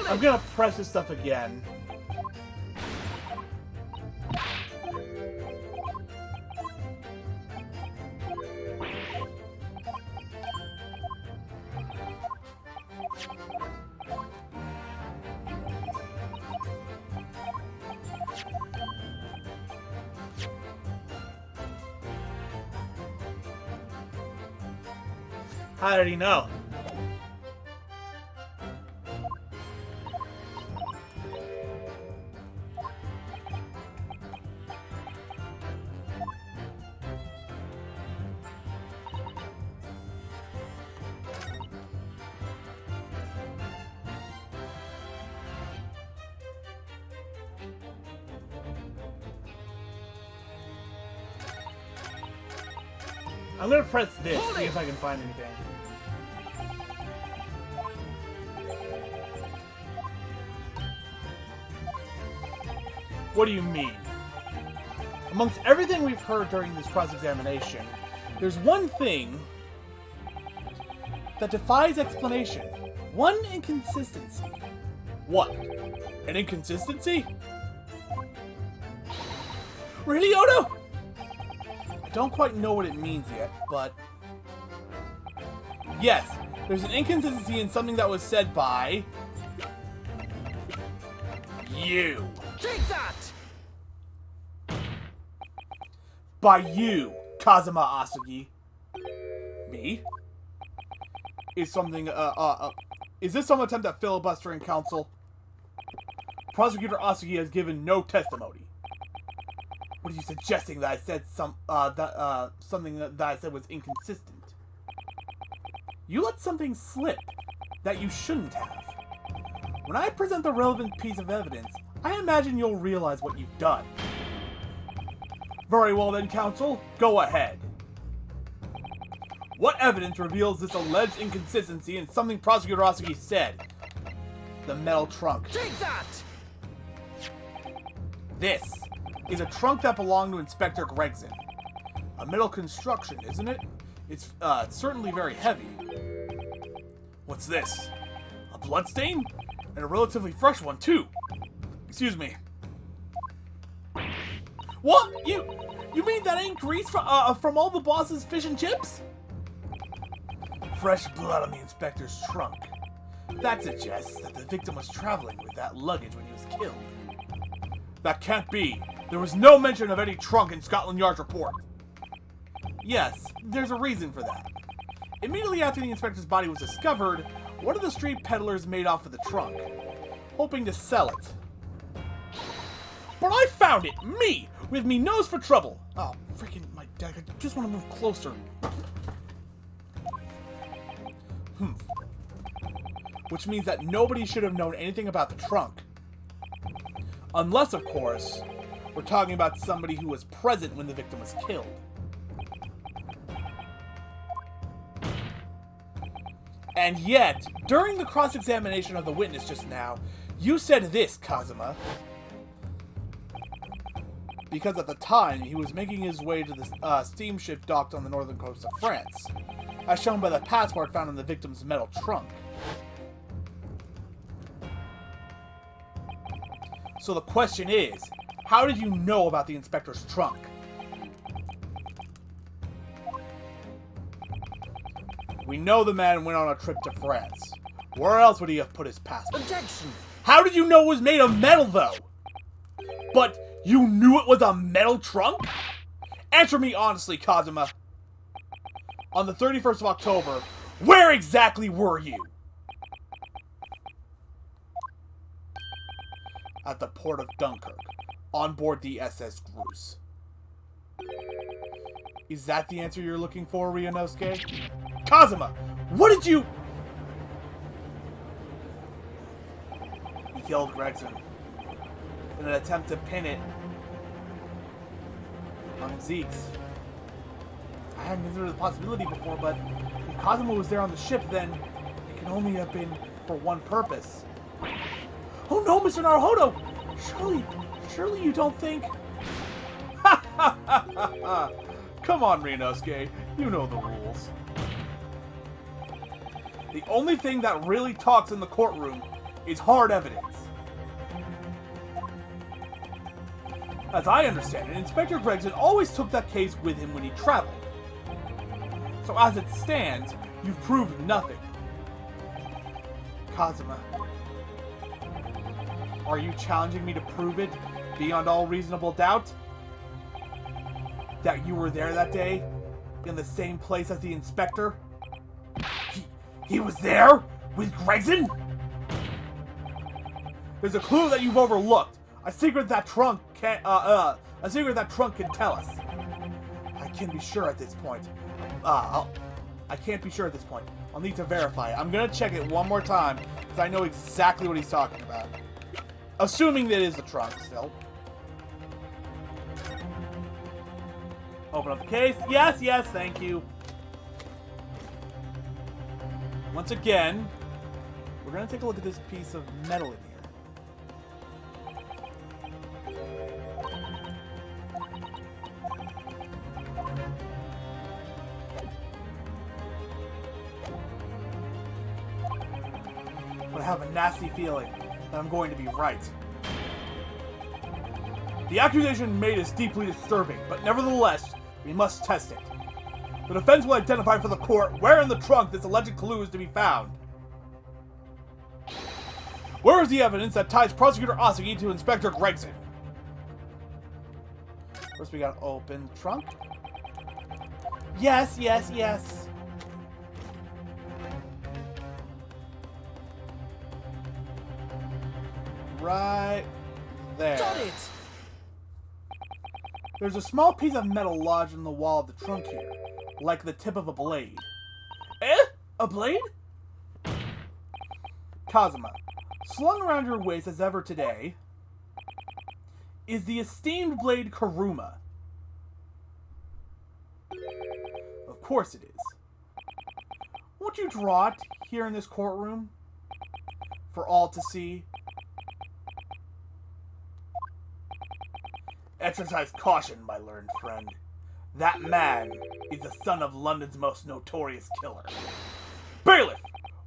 I'm gonna press this stuff again. How did he know? I'm gonna press this, see if I can find anything. What do you mean? Amongst everything we've heard during this cross-examination, there's one thing that defies explanation. One inconsistency. What? An inconsistency? Really, Odo? I don't quite know what it means yet, but... yes, there's an inconsistency in something that was said by... you. Take that! By you, Kazuma Asugi. Me? Is something, is this some attempt at filibustering counsel? Prosecutor Asugi has given no testimony. What are you suggesting, that I said something that I said was inconsistent? You let something slip that you shouldn't have. When I present the relevant piece of evidence, I imagine you'll realize what you've done. Very well then, counsel, go ahead. What evidence reveals this alleged inconsistency in something Prosecutor Asugi said? The metal trunk. Take that! This is a trunk that belonged to Inspector Gregson. A metal construction, isn't it? It's certainly very heavy. What's this? A bloodstain? And a relatively fresh one, too. Excuse me. What? You mean that ain't grease from all the boss's fish and chips? Fresh blood on the inspector's trunk. That suggests that the victim was traveling with that luggage when he was killed. That can't be. There was no mention of any trunk in Scotland Yard's report. Yes, there's a reason for that. Immediately after the inspector's body was discovered, one of the street peddlers made off with the trunk, hoping to sell it. But I found it! Me! With me nose for trouble! Oh, freaking my deck. I just want to move closer. Which means that nobody should have known anything about the trunk. Unless, of course, we're talking about somebody who was present when the victim was killed. And yet, during the cross-examination of the witness just now, you said this, Kazuma. Because at the time, he was making his way to the steamship docked on the northern coast of France, as shown by the passport found in the victim's metal trunk. So the question is, how did you know about the inspector's trunk? We know the man went on a trip to France. Where else would he have put his passport? Objection! How did you know it was made of metal, though? But you knew it was a metal trunk? Answer me honestly, Kazuma. On the 31st of October, where exactly were you? At the port of Dunkirk, on board the SS Grus. Is that the answer you're looking for, Ryunosuke? Kazuma, what did you... He killed Gregson in an attempt to pin it from Zeke's. I hadn't considered the possibility before, but if Kazuma was there on the ship, then it can only have been for one purpose. Oh no, Mr. Naruhodo! Surely you don't think... Ha ha ha ha ha! Come on, Ryunosuke. You know the rules. The only thing that really talks in the courtroom is hard evidence. As I understand it, Inspector Gregson always took that case with him when he traveled. So as it stands, you've proved nothing. Kazuma, are you challenging me to prove it beyond all reasonable doubt? That you were there that day? In the same place as the inspector? He was there? With Gregson? There's a clue that you've overlooked. A secret that trunk can tell us. I can't be sure at this point. I can't be sure at this point. I'll need to verify it. I'm gonna check it one more time because I know exactly what he's talking about. Assuming that it is the trunk still. Open up the case. Yes, thank you. Once again, we're gonna take a look at this piece of metal in here. But I have a nasty feeling that I'm going to be right. The accusation made is deeply disturbing, but nevertheless, we must test it. The defense will identify for the court where in the trunk this alleged clue is to be found. Where is the evidence that ties Prosecutor Asagi to Inspector Gregson? First we got open trunk. Yes. Right there. Got it! There's a small piece of metal lodged in the wall of the trunk here, like the tip of a blade. A blade? Kazuma, slung around your waist as ever today, is the esteemed blade Kuruma. Of course it is. Won't you draw it here in this courtroom for all to see? Exercise caution, my learned friend. That man is the son of London's most notorious killer. Bailiff!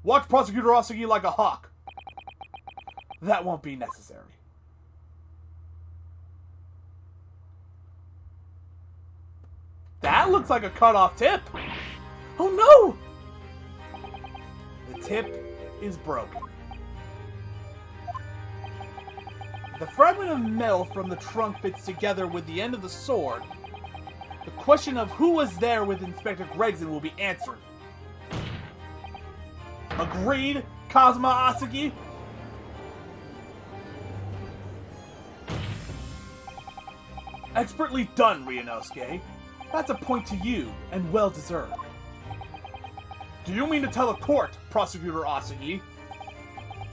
Watch Prosecutor Asagi like a hawk. That won't be necessary. That looks like a cut-off tip. Oh no! The tip is broken. The fragment of metal from the trunk fits together with the end of the sword. The question of who was there with Inspector Gregson will be answered. Agreed, Kazuma Asagi? Expertly done, Ryunosuke. That's a point to you, and well deserved. Do you mean to tell the court, Prosecutor Asagi?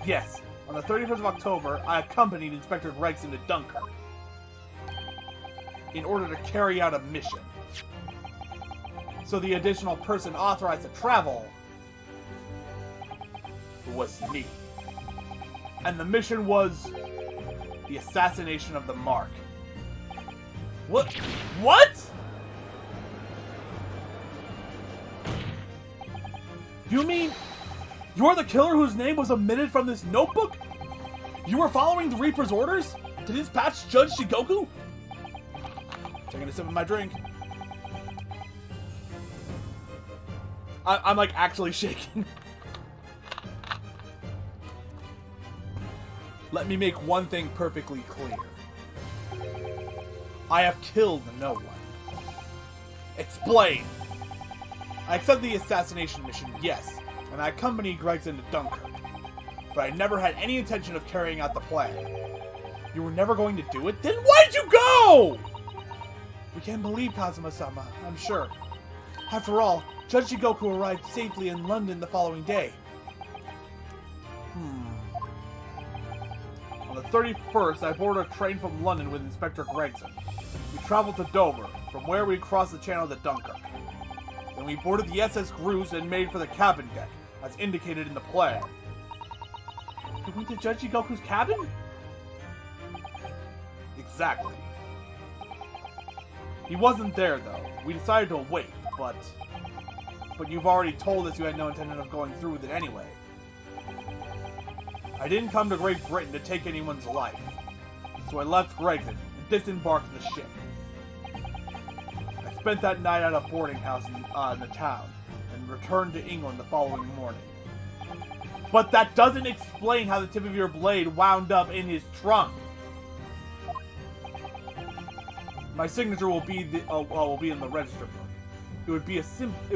Yes. On the 31st of October, I accompanied Inspector Gregson to Dunkirk in order to carry out a mission. So the additional person authorized to travel was me. And the mission was the assassination of the Mark. What? You mean you're the killer whose name was omitted from this notebook? You were following the Reaper's orders to dispatch Judge Shigoku? Taking a sip of my drink. I'm like actually shaking. Let me make one thing perfectly clear. I have killed no one. Explain. I accept the assassination mission, yes, and I accompanied Gregson to Dunkirk. But I never had any intention of carrying out the plan. You were never going to do it? Then why'd you go? We can't believe Kazuma-sama, I'm sure. After all, Judge Shigoku arrived safely in London the following day. On the 31st, I boarded a train from London with Inspector Gregson. We traveled to Dover, from where we crossed the channel to Dunkirk. Then we boarded the SS Grus and made for the cabin deck, as indicated in the plan. You went to Judge Jigoku's cabin? Exactly. He wasn't there, though. We decided to wait, but you've already told us you had no intention of going through with it anyway. I didn't come to Great Britain to take anyone's life, so I left Gregson and disembarked the ship. I spent that night at a boarding house in the town, and returned to England the following morning. But that doesn't explain how the tip of your blade wound up in his trunk. My signature will be in the register book. It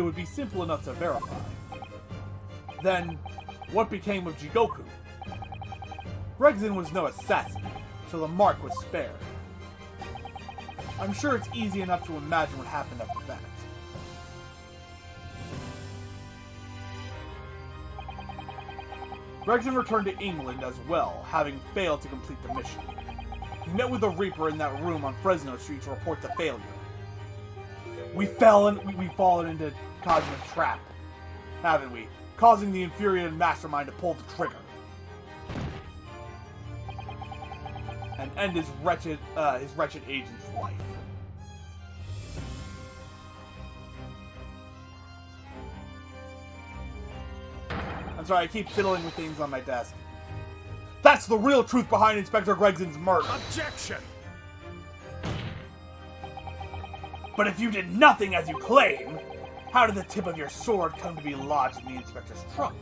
would be simple enough to verify. Then, what became of Jigoku? Gregson was no assassin, so the mark was spared. I'm sure it's easy enough to imagine what happened after that. Gregson returned to England as well, having failed to complete the mission. He met with the Reaper in that room on Fresno Street to report the failure. We've fallen into Kazuma's trap, haven't we? Causing the infuriated mastermind to pull the trigger. And end his wretched agent's life. I'm sorry, I keep fiddling with things on my desk. That's the real truth behind Inspector Gregson's murder. Objection! But if you did nothing as you claim, how did the tip of your sword come to be lodged in the inspector's trunk?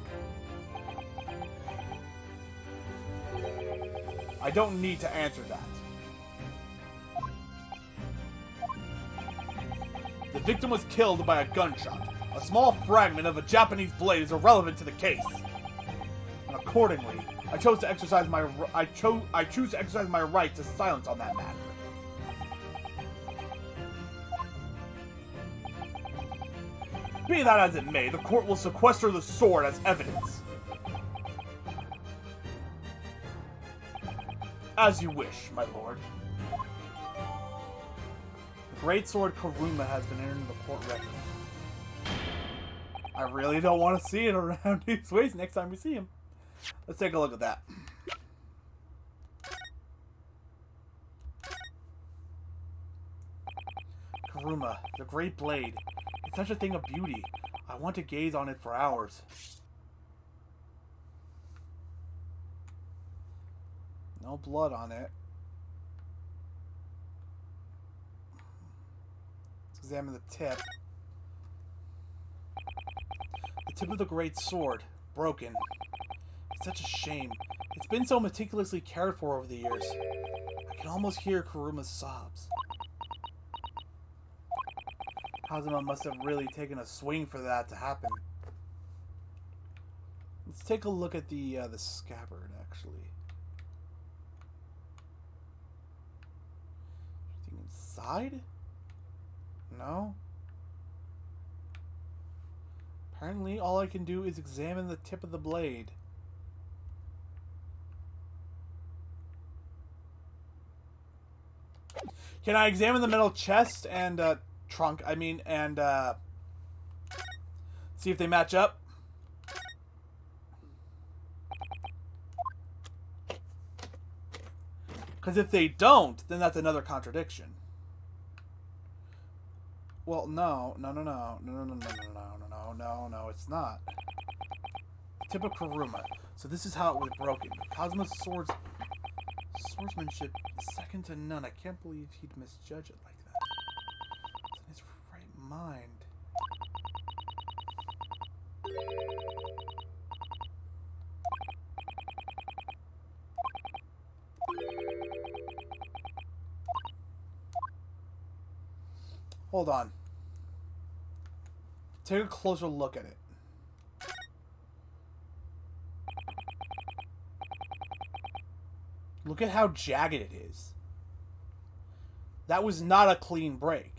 I don't need to answer that. The victim was killed by a gunshot. A small fragment of a Japanese blade is irrelevant to the case. And accordingly, I choose to exercise my right to silence on that matter. Be that as it may, the court will sequester the sword as evidence. As you wish, my lord. The great sword Kuruma has been entered into the court record. I really don't want to see it around his waist next time we see him. Let's take a look at that. Kuruma, the great blade. It's such a thing of beauty. I want to gaze on it for hours. No blood on it. Let's examine the tip. The tip of the great sword. Broken. It's such a shame. It's been so meticulously cared for over the years. I can almost hear Kuruma's sobs. Kazuma must have really taken a swing for that to happen. Let's take a look at the scabbard, actually. Anything inside? No? Apparently, all I can do is examine the tip of the blade. Can I examine the metal chest and, trunk, and see if they match up? Because if they don't, then that's another contradiction. Well, no, it's not. Tip of Kuruma. So this is how it was broken. Kazuma's swordsmanship is second to none. I can't believe he'd misjudge it like that. It's in his right mind. Hold on. Take a closer look at it. Look at how jagged it is. That was not a clean break.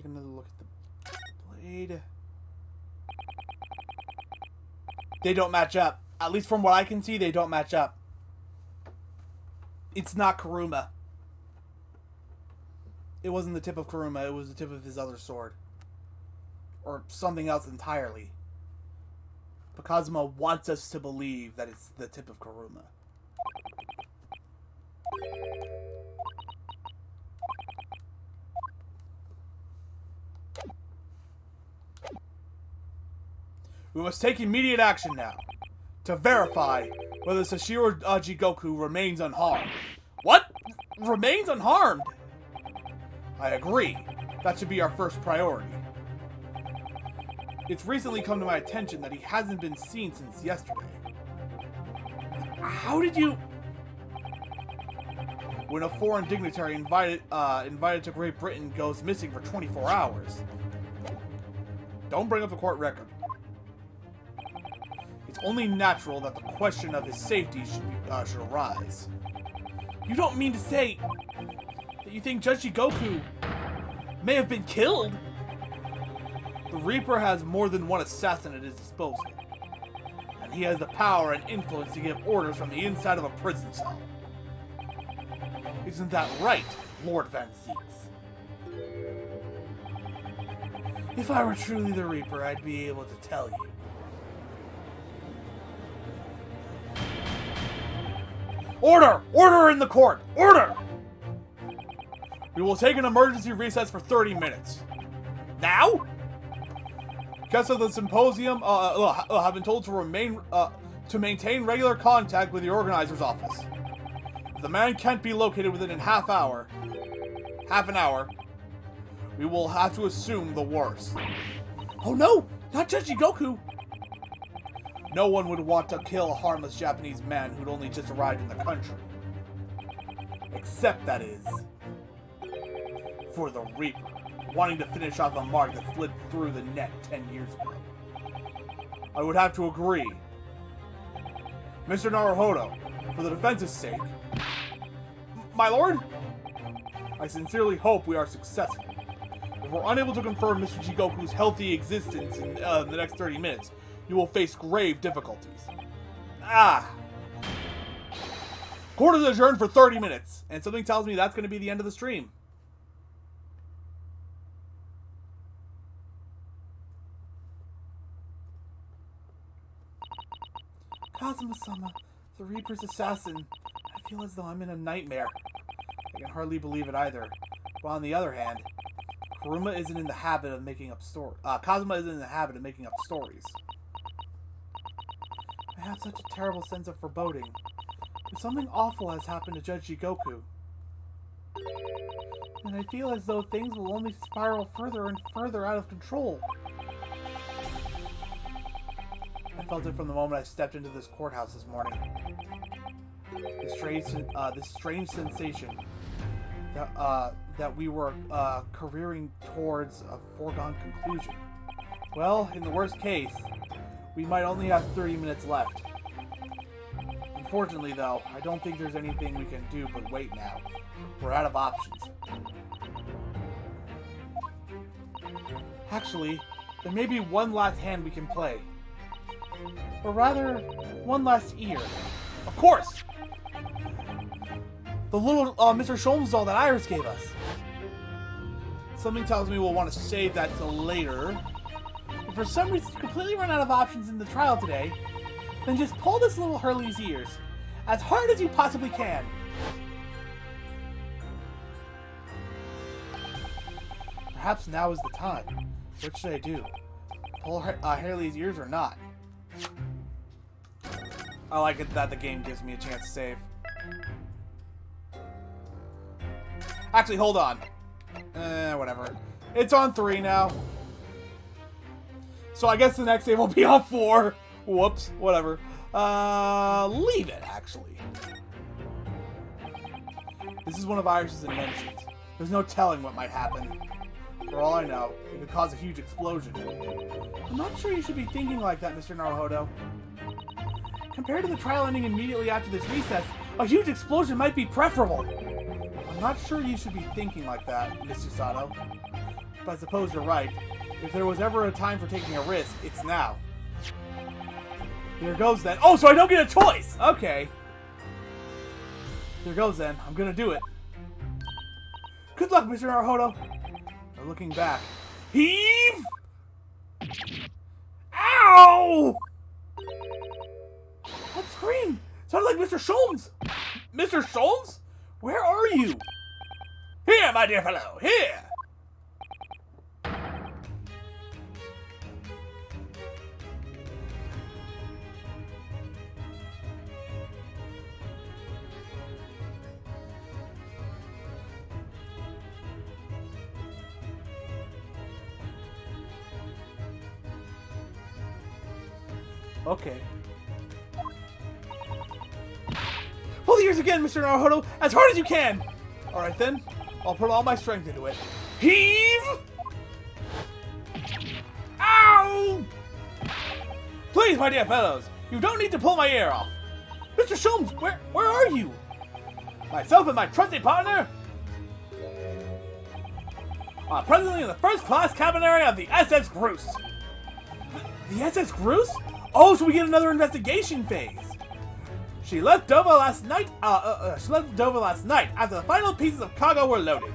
Take another look at the blade. They don't match up. At least from what I can see, they don't match up. It's not Kuruma. It wasn't the tip of Kuruma, it was the tip of his other sword. Or something else entirely. But Kazuma wants us to believe that it's the tip of Kuruma. We must take immediate action now to verify whether Sashiro Jigoku remains unharmed. What? Remains unharmed? I agree. That should be our first priority. It's recently come to my attention that he hasn't been seen since yesterday. How did you... When a foreign dignitary invited to Great Britain goes missing for 24 hours. Don't bring up the court record. It's only natural that the question of his safety should arise. You don't mean to say that you think Judge Jigoku may have been killed? The Reaper has more than one assassin at his disposal, and he has the power and influence to give orders from the inside of a prison cell. Isn't that right, Lord Van Zieks? If I were truly the Reaper, I'd be able to tell you. Order! Order in the court! Order! We will take an emergency recess for 30 minutes. Now? Guests of the symposium have been told to maintain regular contact with the organizer's office. If the man can't be located within half an hour, we will have to assume the worst. Oh no! Not Judge Jigoku! No one would want to kill a harmless Japanese man who'd only just arrived in the country. Except, that is, for the Reaper, wanting to finish off a mark that slid through the net 10 years ago. I would have to agree. Mr. Naruhodo, for the defense's sake. My lord? I sincerely hope we are successful. If we're unable to confirm Mr. Jigoku's healthy existence in the next 30 minutes, you will face grave difficulties. Court is adjourned for 30 minutes, and something tells me that's going to be the end of the stream. Kazuma-sama, the Reaper's assassin. I feel as though I'm in a nightmare. I can hardly believe it either. But on the other hand, Kazuma isn't in the habit of making up stories. I have such a terrible sense of foreboding. If something awful has happened to Judge Jigoku, and I feel as though things will only spiral further and further out of control. I felt it from the moment I stepped into this courthouse this morning. This strange sensation that we were careering towards a foregone conclusion. Well, in the worst case, we might only have 30 minutes left. Unfortunately, though, I don't think there's anything we can do but wait now. We're out of options. Actually, there may be one last hand we can play. Or rather, one last ear. Of course! The little Mr. Sholmes doll that Iris gave us. Something tells me we'll want to save that till later. If for some reason you completely run out of options in the trial today, then just pull this little Hurley's ears as hard as you possibly can. Perhaps now is the time. What should I do? Pull Hurley's ears or not? I like it that the game gives me a chance to save. Actually, hold on. Whatever. It's on 3 now. So I guess the next save will be on 4. Whoops. Whatever. Leave it, actually. This is one of Iris's inventions. There's no telling what might happen. For all I know, it could cause a huge explosion. I'm not sure you should be thinking like that, Mr. Naruhodo. Compared to the trial ending immediately after this recess, a huge explosion might be preferable. I'm not sure you should be thinking like that, Mr. Sato. But I suppose you're right. If there was ever a time for taking a risk, it's now. Here goes then. Oh, so I don't get a choice! Okay. Here goes then. I'm gonna do it. Good luck, Mr. Naruhodo. Now looking back. Heave! Ow! That scream sounded like Mr. Sholmes. Mr. Sholmes? Where are you? Here, my dear fellow, here! Okay. Pull the ears again, Mr. Naruhodo, as hard as you can! Alright then, I'll put all my strength into it. Heave! Ow! Please, my dear fellows, you don't need to pull my ear off. Mr. Sholmes, where are you? Myself and my trusty partner are presently in the first-class cabin area of the SS Groose. The SS Groose? Oh, so we get another investigation phase. She left Dover last night. She left Dover last night after the final pieces of cargo were loaded.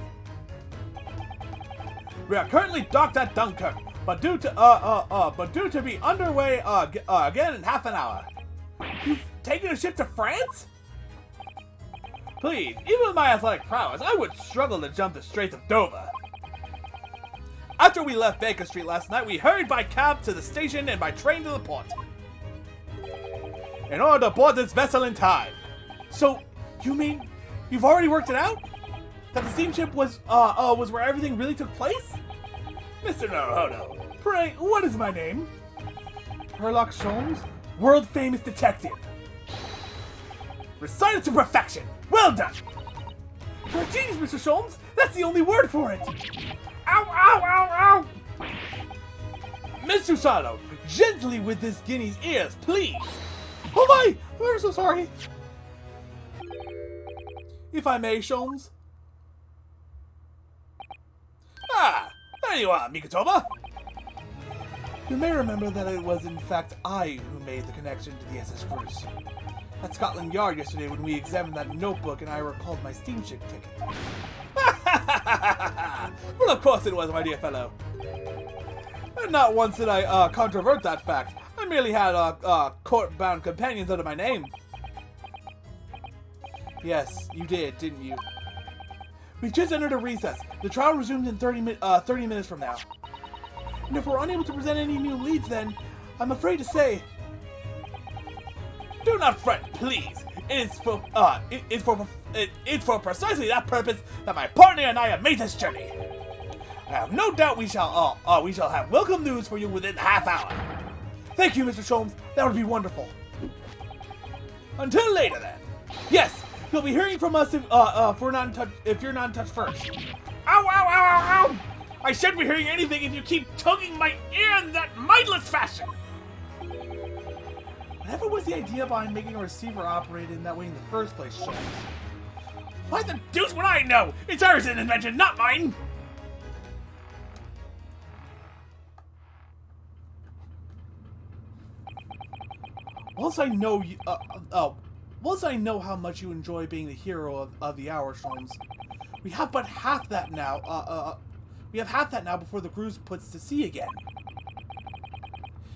We are currently docked at Dunkirk, but due to be underway again in half an hour. You've taken a ship to France? Please, even with my athletic prowess, I would struggle to jump the Straits of Dover. After we left Baker Street last night, we hurried by cab to the station and by train to the port, in order to board this vessel in time. So, you mean you've already worked it out? That the steamship was where everything really took place? Mr. Naruhodo, pray, what is my name? Herlock Sholmes, world-famous detective. Recited to perfection. Well done. You're a genius, Mr. Sholmes. That's the only word for it. Ow, ow, ow, ow! Miss Susanoo, gently with this guinea's ears, please! Oh my! I'm ever so sorry! If I may, Sholmes. Ah! There you are, Mikotoba! You may remember that it was in fact I who made the connection to the SS Groose. At Scotland Yard yesterday when we examined that notebook and I recalled my steamship ticket. Well, of course it was, my dear fellow. And not once did I controvert that fact. I merely had court-bound companions under my name. Yes, you did, didn't you? We just entered a recess. The trial resumes in 30 minutes from now. And if we're unable to present any new leads, then I'm afraid to say, do not fret, please. It's for precisely that purpose that my partner and I have made this journey. I have no doubt we shall have welcome news for you within a half hour. Thank you, Mr. Sholmes. That would be wonderful. Until later, then. Yes, you'll be hearing from us if you're not in touch first. Ow, ow, ow, ow, ow! I shan't be hearing anything if you keep tugging my ear in that mindless fashion. Whatever was the idea behind making a receiver operate in that way in the first place, Sholmes? Why the deuce would I know? It's ours an invention, not mine! Once I know how much you enjoy being the hero of the hour, Sholmes, we have but half that now. We have half that now before the cruise puts to sea again.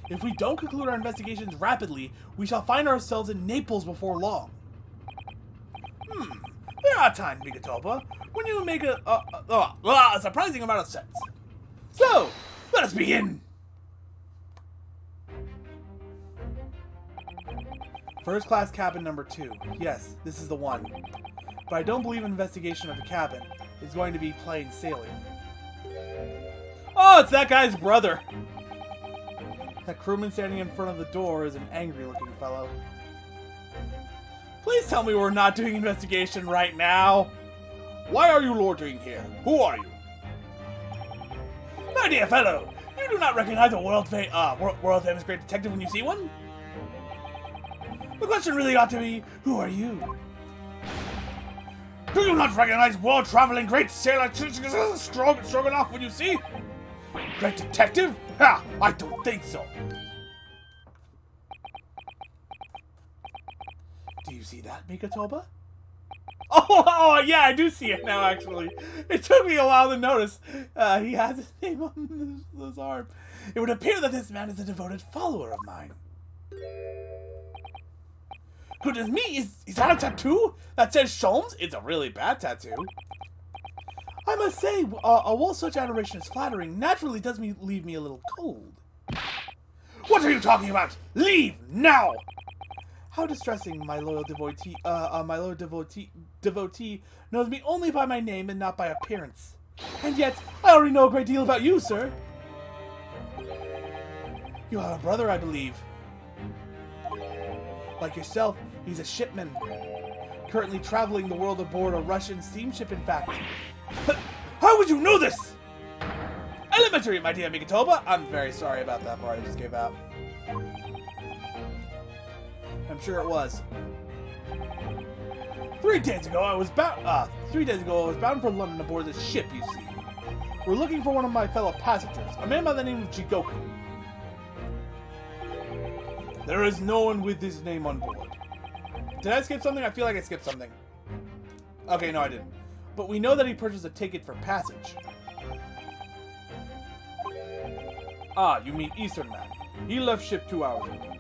If we don't conclude our investigations rapidly, we shall find ourselves in Naples before long. There are times, Mikotoba, when you make a surprising amount of sense. So, let us begin! First class cabin number 2. Yes, this is the one. But I don't believe an investigation of the cabin is going to be plain sailing. Oh, it's that guy's brother! That crewman standing in front of the door is an angry-looking fellow. Please tell me we're not doing investigation right now! Why are you loitering here? Who are you? My dear fellow, you do not recognize a world-famous great detective when you see one? The question really ought to be, who are you? Do you not recognize world-traveling great sailor Stroganoff when you see? Great detective? Ha! I don't think so. Do you see that, Mikotoba? Oh, yeah, I do see it now, actually. It took me a while to notice. He has his name on his arm. It would appear that this man is a devoted follower of mine. Goodness me, is that a tattoo that says Sholmes? It's a really bad tattoo. I must say, while such adoration is flattering, naturally does leave me a little cold. What are you talking about? Leave now! How distressing my loyal devotee knows me only by my name and not by appearance. And yet, I already know a great deal about you, sir. You have a brother, I believe. Like yourself, he's a shipman. Currently traveling the world aboard a Russian steamship, in fact. How would you know this? Elementary, my dear Mikotoba. I'm very sorry about that part I just gave out. I'm sure it was. 3 days ago, I was bound for London aboard this ship, you see. We're looking for one of my fellow passengers, a man by the name of Jigoku. There is no one with this name on board. Did I skip something? I feel like I skipped something. Okay, no, I didn't. But we know that he purchased a ticket for passage. Ah, you mean Eastern Man. He left ship 2 hours ago.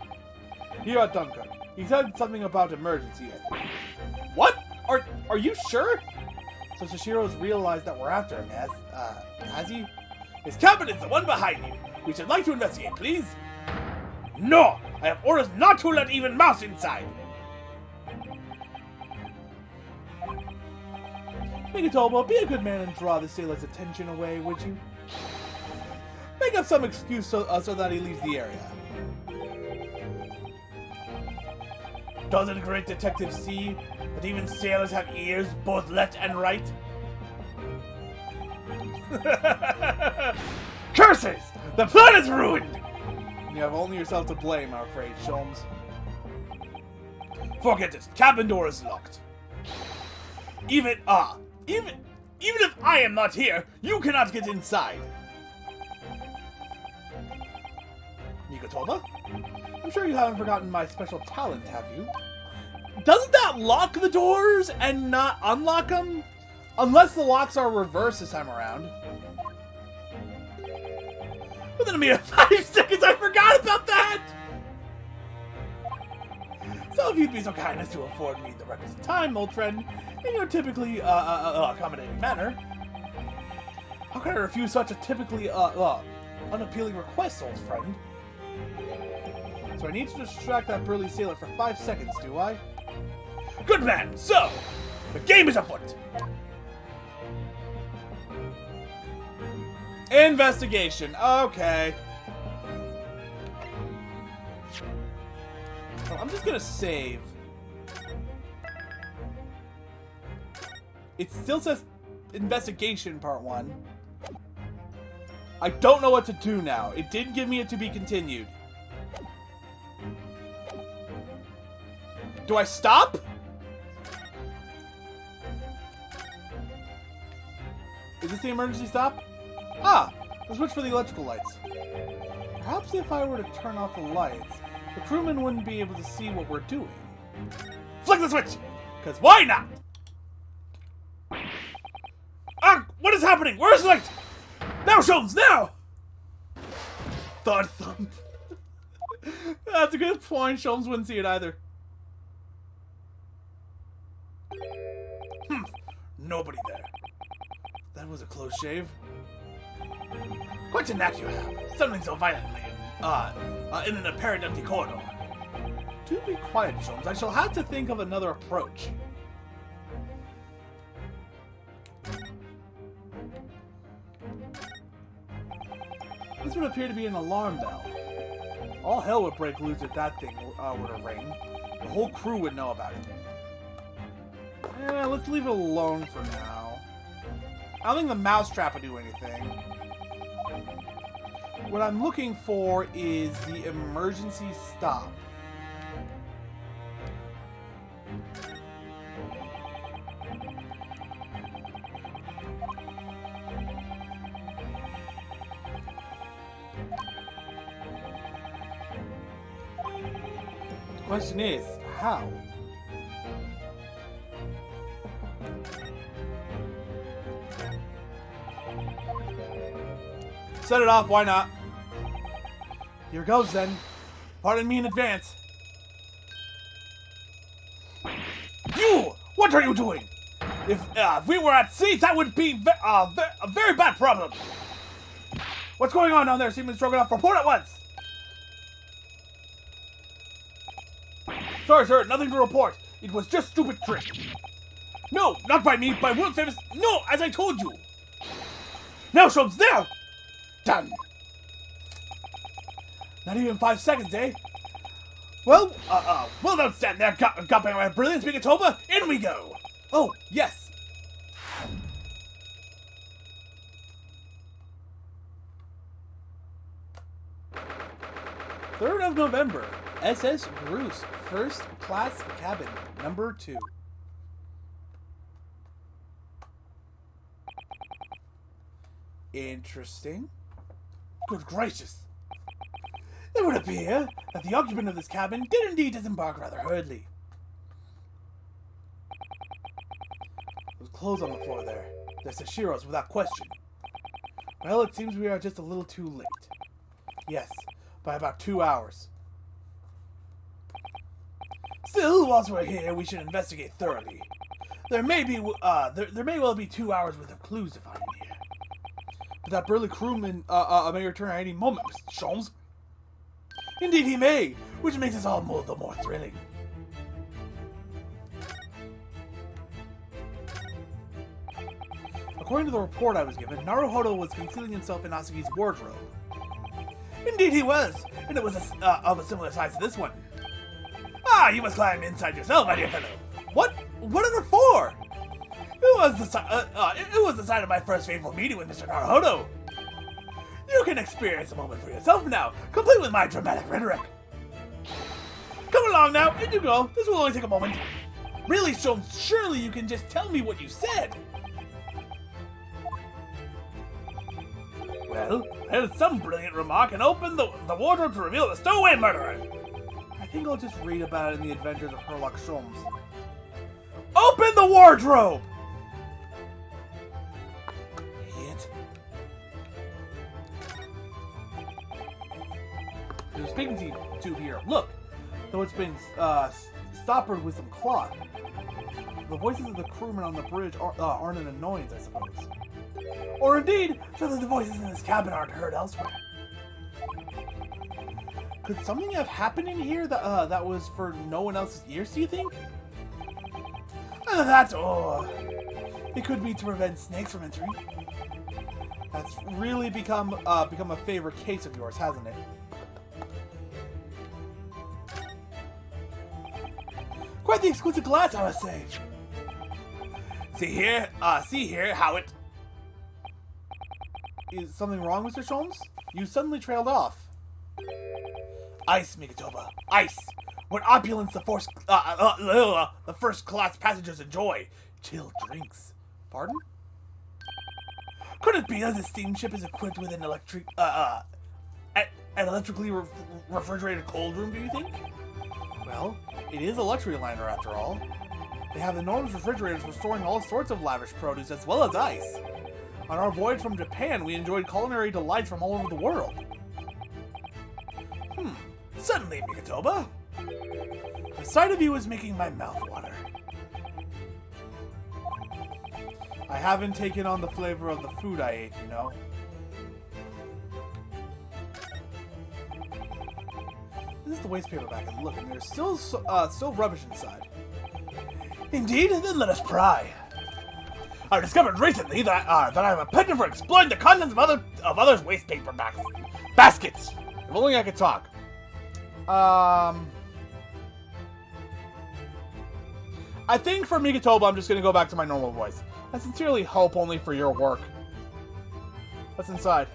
Here at Dunkirk. He said something about emergency. What? Are you sure? So Shishiro's realized that we're after him, has he? His cabin is the one behind you. We should like to investigate, please. No! I have orders not to let even mouse inside! Mikotoba, be a good man and draw the sailor's attention away, would you? Make up some excuse so that he leaves the area. Doesn't a great detective see that even sailors have ears, both left and right? Curses! The plan is ruined! You have only yourself to blame, I'm afraid, Sholmes. Forget it. Cabin door is locked. Even if I am not here, you cannot get inside. Mikotoba? I'm sure you haven't forgotten my special talent, have you? Doesn't that lock the doors and not unlock them? Unless the locks are reversed this time around. Within a mere 5 seconds, I forgot about that! So if you'd be so kind as to afford me the requisite time, old friend, in your typically accommodating manner. How can I refuse such a typically unappealing request, old friend? So I need to distract that burly sailor for 5 seconds, do I? Good man! So, the game is afoot! Investigation. Okay. Well, I'm just gonna save. It still says investigation part 1. I don't know what to do now. It did give me it to be continued. Do I stop? Is this the emergency stop? Ah, the switch for the electrical lights. Perhaps if I were to turn off the lights, the crewmen wouldn't be able to see what we're doing. Flick the switch! Because why not? Ah, what is happening? Where's the light? Now, Sholmes, now! Thud thump. That's a good point. Sholmes wouldn't see it either. Nobody there. That was a close shave. Quite a knack you have, stumbling so violently in an apparent empty corridor. Do be quiet, Sholmes. I shall have to think of another approach. This would appear to be an alarm bell. All hell would break loose if that thing were to ring. The whole crew would know about it. Let's leave it alone for now. I don't think the mousetrap would do anything. What I'm looking for is the emergency stop. Question is, how? Set it off, why not? Here goes then. Pardon me in advance. You! What are you doing? If we were at sea, that would be a very bad problem. What's going on down there, Seaman Stroganoff? Report at once! Sorry, sir, nothing to report. It was just stupid trick. No, not by me, by world famous... No, as I told you. Now, Sholmes, now! Done. Not even 5 seconds, eh? Well, we'll not stand there, gawping my brilliance, Migatoba. In we go. Oh, yes. "3rd of November, SS Bruce, first class cabin, number 2. Interesting. Good gracious. It would appear that the occupant of this cabin did indeed disembark rather hurriedly. There's clothes on the floor there. They're Sashiro's without question. Well, it seems we are just a little too late. Yes, by about 2 hours. Still, whilst we're here, we should investigate thoroughly. There may well be 2 hours worth of clues to find in here. But that burly crewman may return at any moment, Mr. Sholmes. Indeed he may, which makes us all the more thrilling. According to the report I was given, Naruhodo was concealing himself in Asagi's wardrobe. Indeed he was, and it was of a similar size to this one. Ah, you must climb inside yourself, my dear fellow. What? Whatever for? It was the sign of my first fateful meeting with Mr. Naruhodo. You can experience the moment for yourself now, complete with my dramatic rhetoric. Come along now, in you go. This will only take a moment. Really, Sholmes, surely you can just tell me what you said. Well, I had some brilliant remark and opened the wardrobe to reveal the stowaway murderer. I think I'll just read about it in the Adventures of Herlock Sholmes. Open the wardrobe! Idiot. There's a speaking tube here. Look, though it's been stoppered with some cloth. The voices of the crewmen on the bridge aren't an annoyance, I suppose. Or indeed, so that the voices in this cabin aren't heard elsewhere. Could something have happened in here that was for no one else's ears, do you think? Either that, or it could be to prevent snakes from entering. That's really become a favorite case of yours, hasn't it? Quite the exquisite glass, I must say. See here, how it... Is something wrong, Mr. Sholmes? You suddenly trailed off. Ice, Migatoba, ice! What opulence the first-class passengers enjoy. Chilled drinks. Pardon? Could it be that the steamship is equipped with an electrically refrigerated cold room, do you think? Well, it is a luxury liner after all. They have enormous refrigerators for storing all sorts of lavish produce as well as ice. On our voyage from Japan, we enjoyed culinary delights from all over the world. Suddenly, Migatoba, the sight of you is making my mouth water. I haven't taken on the flavor of the food I ate, you know. This is the waste paper bag, and look, and there's still rubbish inside. Indeed? Then let us pry. I discovered recently that I have a penchant for exploring the contents of others' waste paper baskets. If only I could talk. I think for Migatoba, I'm just going to go back to my normal voice. I sincerely hope only for your work. What's inside?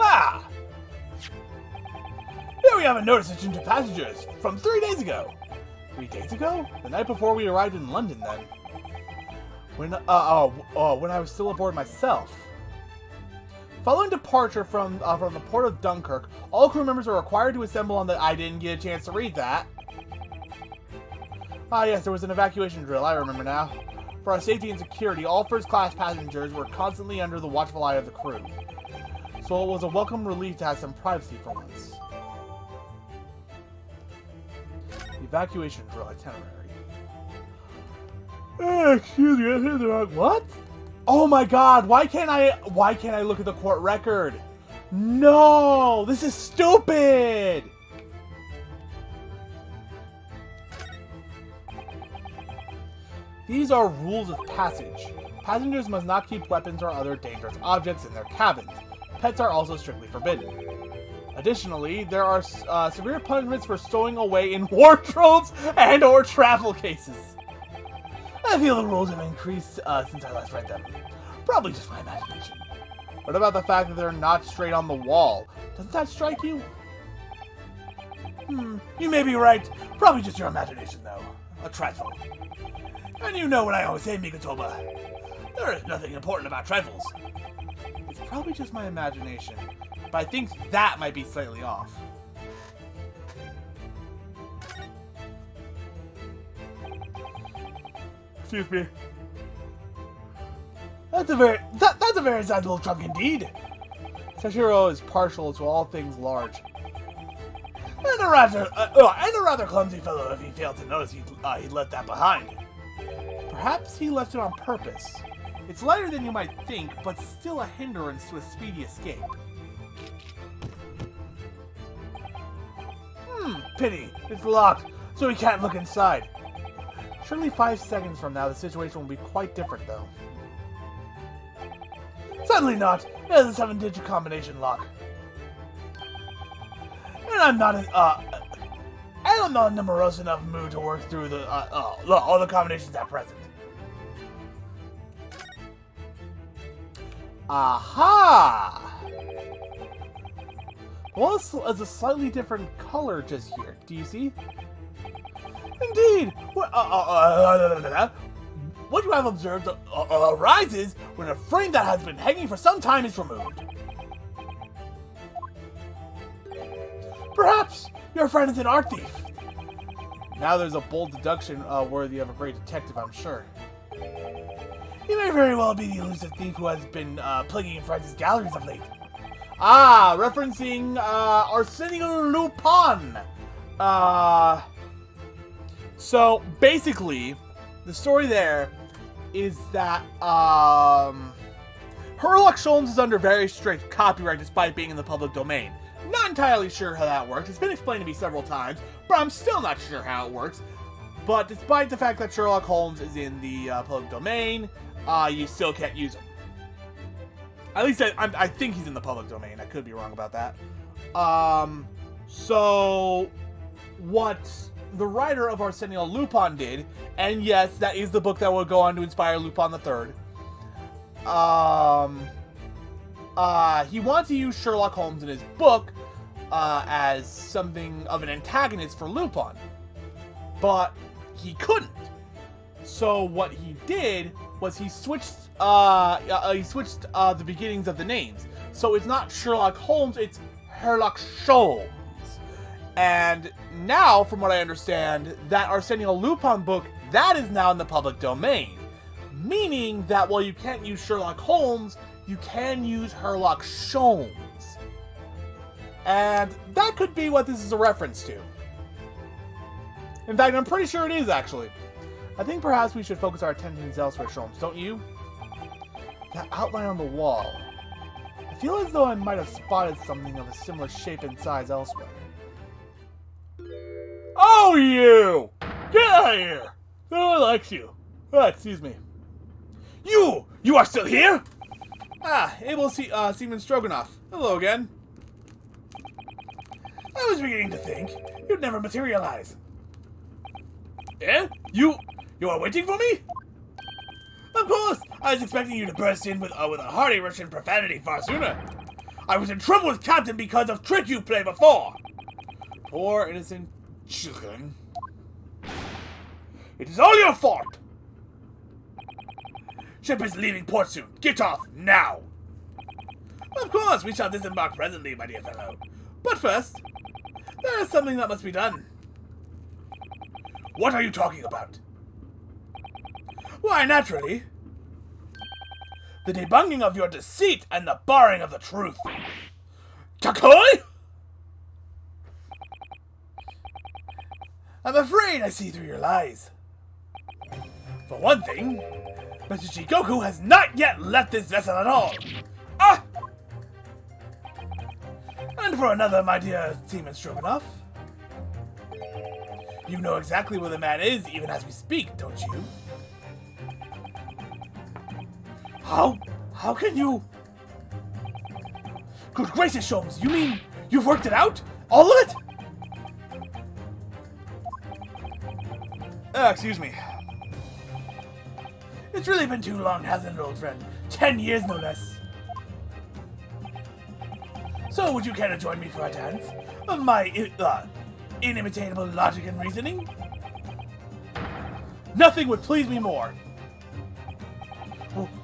Ah! Here we have a notice to passengers from 3 days ago. 3 days ago? The night before we arrived in London, then. When I was still aboard myself. Following departure from the port of Dunkirk, All crew members are required to assemble on the... I didn't get a chance to read that. Ah, yes, there was an evacuation drill. I remember now. For our safety and security, all first-class passengers were constantly under the watchful eye of the crew. So it was a welcome relief to have some privacy for once. Evacuation drill itinerary. Excuse me, I hit the wrong... What? Oh my god, why can't I look at the court record? No! This is stupid! These are rules of passage. Passengers must not keep weapons or other dangerous objects in their cabins. Pets are also strictly forbidden. Additionally, there are severe punishments for stowing away in wardrobes and or travel cases. I feel the rules have increased since I last read them. Probably just my imagination. What about the fact that they're not straight on the wall? Doesn't that strike you? You may be right. Probably just your imagination, though. A trifle. And you know what I always say, Mikotoba. There is nothing important about trifles. It's probably just my imagination, but I think that might be slightly off. Excuse me. That's a very sad little trunk indeed. Sashiro is partial to all things large. And a rather clumsy fellow if he failed to notice he left that behind. Perhaps he left it on purpose. It's lighter than you might think, but still a hindrance to a speedy escape. Pity. It's locked, so we can't look inside. Surely 5 seconds from now, the situation will be quite different, though. Certainly not. It has a 7-digit combination lock. And I'm not in a morose enough mood to work through all the combinations at present. Aha! Well, it's a slightly different color just here. Do you see? Indeed! What you have observed arises when a frame that has been hanging for some time is removed. Perhaps your friend is an art thief. Now there's a bold deduction worthy of a great detective, I'm sure. He may very well be the elusive thief who has been plaguing Francis' galleries of late. Ah, referencing Arsenio Lupin. So basically, the story there is that Sherlock Holmes is under very strict copyright despite being in the public domain. Not entirely sure how that works. It's been explained to me several times, but I'm still not sure how it works. But despite the fact that Sherlock Holmes is in the public domain, you still can't use him. At least I think he's in the public domain. I could be wrong about that. So what the writer of Arsenio Lupin did, and yes, that is the book that will go on to inspire Lupin III. He wanted to use Sherlock Holmes in his book as something of an antagonist for Lupin, but he couldn't. So what he did was he switched the beginnings of the names. So it's not Sherlock Holmes, it's Sherlock Sholmes. And now, from what I understand, that Arsenio Lupin book, that is now in the public domain. Meaning that while you can't use Sherlock Holmes, you can use Sherlock Sholmes. And that could be what this is a reference to. In fact, I'm pretty sure it is, actually. I think perhaps we should focus our attentions elsewhere, Sholmes, don't you? That outline on the wall. I feel as though I might have spotted something of a similar shape and size elsewhere. Oh, you! Get out of here! No one likes you. Excuse me. You are still here? Abel Seaman Stroganoff. Hello again. I was beginning to think you'd never materialize. Eh? You are waiting for me? Of course! I was expecting you to burst in with a hearty Russian profanity far sooner. I was in trouble with Captain because of trick you played before. Poor innocent children. It is all your fault! Ship is leaving port soon. Get off, now! Of course, we shall disembark presently, my dear fellow. But first, there is something that must be done. What are you talking about? Why, naturally, the debunking of your deceit and the barring of the truth. Kakoi? I'm afraid I see through your lies. For one thing, Mr. Jigoku has not yet left this vessel at all. Ah! And for another, my dear Seaman Stroganoff, you know exactly where the man is, even as we speak, don't you? How can you? Good gracious, Sholmes, you mean you've worked it out? All of it? Excuse me. It's really been too long, hasn't it, old friend? 10 years, no less. So, would you care to join me for a dance? Of my, inimitatable logic and reasoning? Nothing would please me more.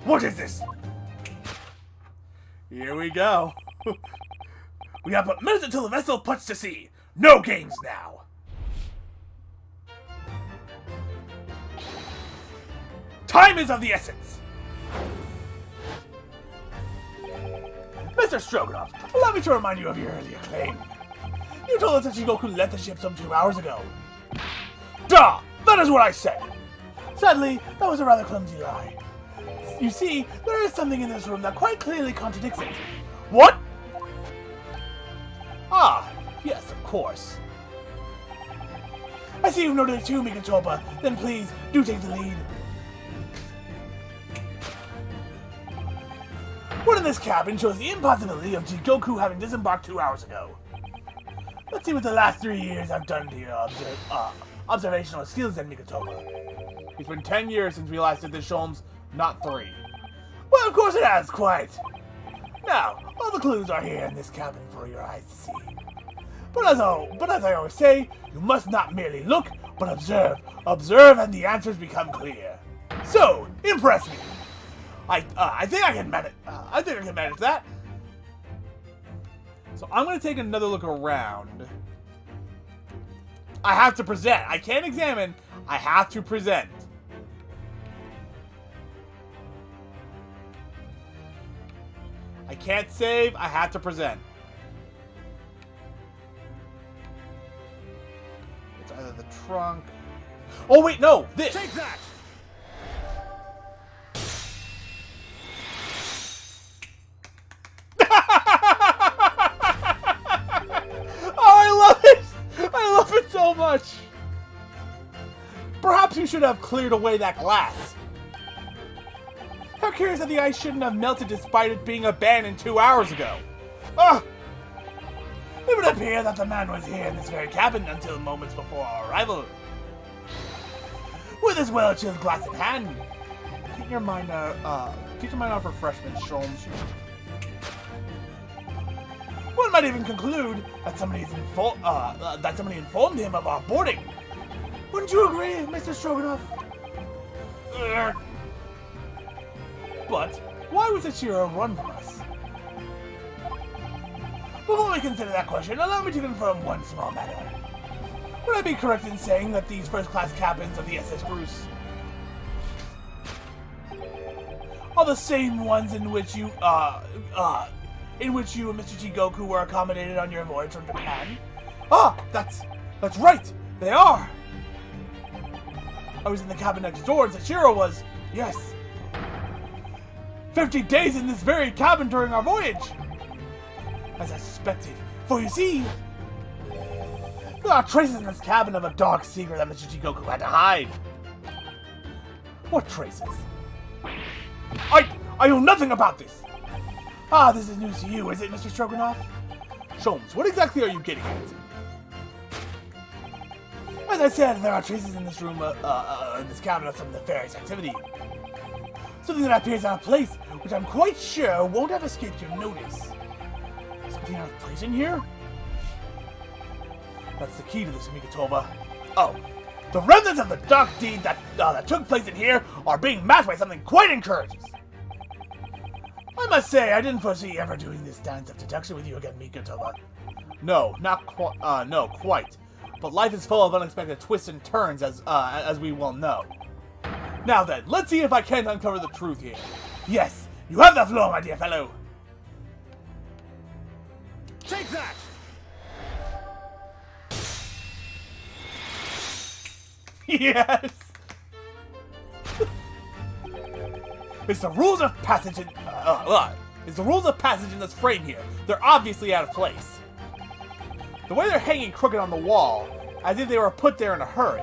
What is this? Here we go. We have but minutes until the vessel puts to sea. No games now. Time is of the essence. Mr. Stroganoff, allow me to remind you of your earlier claim. You told us that Jigoku left the ship some 2 hours ago. Duh! That is what I said! Sadly, that was a rather clumsy lie. You see, there is something in this room that quite clearly contradicts it. What? Ah, yes, of course. I see you've noted it too, Mikotoba. Then please, do take the lead. What in this cabin shows the impossibility of Jigoku having disembarked 2 hours ago. Let's see what the last 3 years have done to your observational skills then, Mikotoba. It's been 10 years since we last did this, Sholmes, not 3. Well, of course it has, quite. Now, all the clues are here in this cabin for your eyes to see. But as I always say, you must not merely look, but observe. Observe and the answers become clear. So, impress me. I think I can manage. I think I can manage that. So I'm going to take another look around. I have to present. I can't examine. I have to present. I can't save. I have to present. It's either the trunk. Oh wait, no. This. Take that! So much. Perhaps you should have cleared away that glass. How curious that the ice shouldn't have melted despite it being abandoned 2 hours ago. Ugh! It would appear that the man was here in this very cabin until moments before our arrival. With his well-chilled glass in hand. Get your mind off refreshments, Sholmes. One might even conclude that somebody informed him of our boarding. Wouldn't you agree, Mr. Stroganoff? But why was Ichiro run from us? Before we consider that question, allow me to confirm one small matter. Would I be correct in saying that these first-class cabins of the SS Bruce are the same ones in which you and Mr. Jigoku were accommodated on your voyage from Japan? Ah, that's right, they are! I was in the cabin next door and Sachiro was, yes. 50 days in this very cabin during our voyage! As I suspected, for you see, there are traces in this cabin of a dark secret that Mr. Jigoku had to hide. What traces? I know nothing about this! Ah, this is news to you, is it, Mr. Stroganoff? Sholmes, what exactly are you getting at? As I said, there are traces in this room, in this cabin of some nefarious activity. Something that appears out of place, which I'm quite sure won't have escaped your notice. Something out of place in here? That's the key to this, Mikotoba. Oh, the remnants of the dark deed that took place in here are being matched by something quite encouraging. I must say, I didn't foresee ever doing this dance of deduction with you again, Mikotoba. No, no, quite. But life is full of unexpected twists and turns, as we well know. Now then, let's see if I can uncover the truth here. Yes, you have the floor, my dear fellow. Take that! Yes! It's the rules of passage in... it's the rules of passage in this frame here. They're obviously out of place. The way they're hanging crooked on the wall, as if they were put there in a hurry.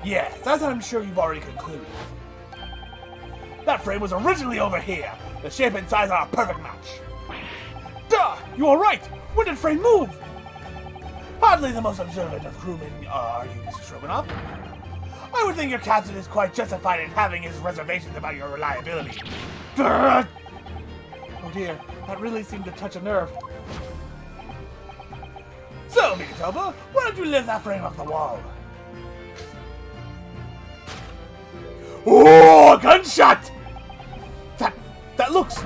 Yes, as I'm sure you've already concluded. That frame was originally over here. The shape and size are a perfect match. Duh! You are right! When did frame move? Hardly the most observant of crewmen, are you, Mr. Stroganoff? I would think your captain is quite justified in having his reservations about your reliability. Oh dear, that really seemed to touch a nerve. So, Mikotoba, why don't you lift that frame off the wall? Oh, a gunshot! That looks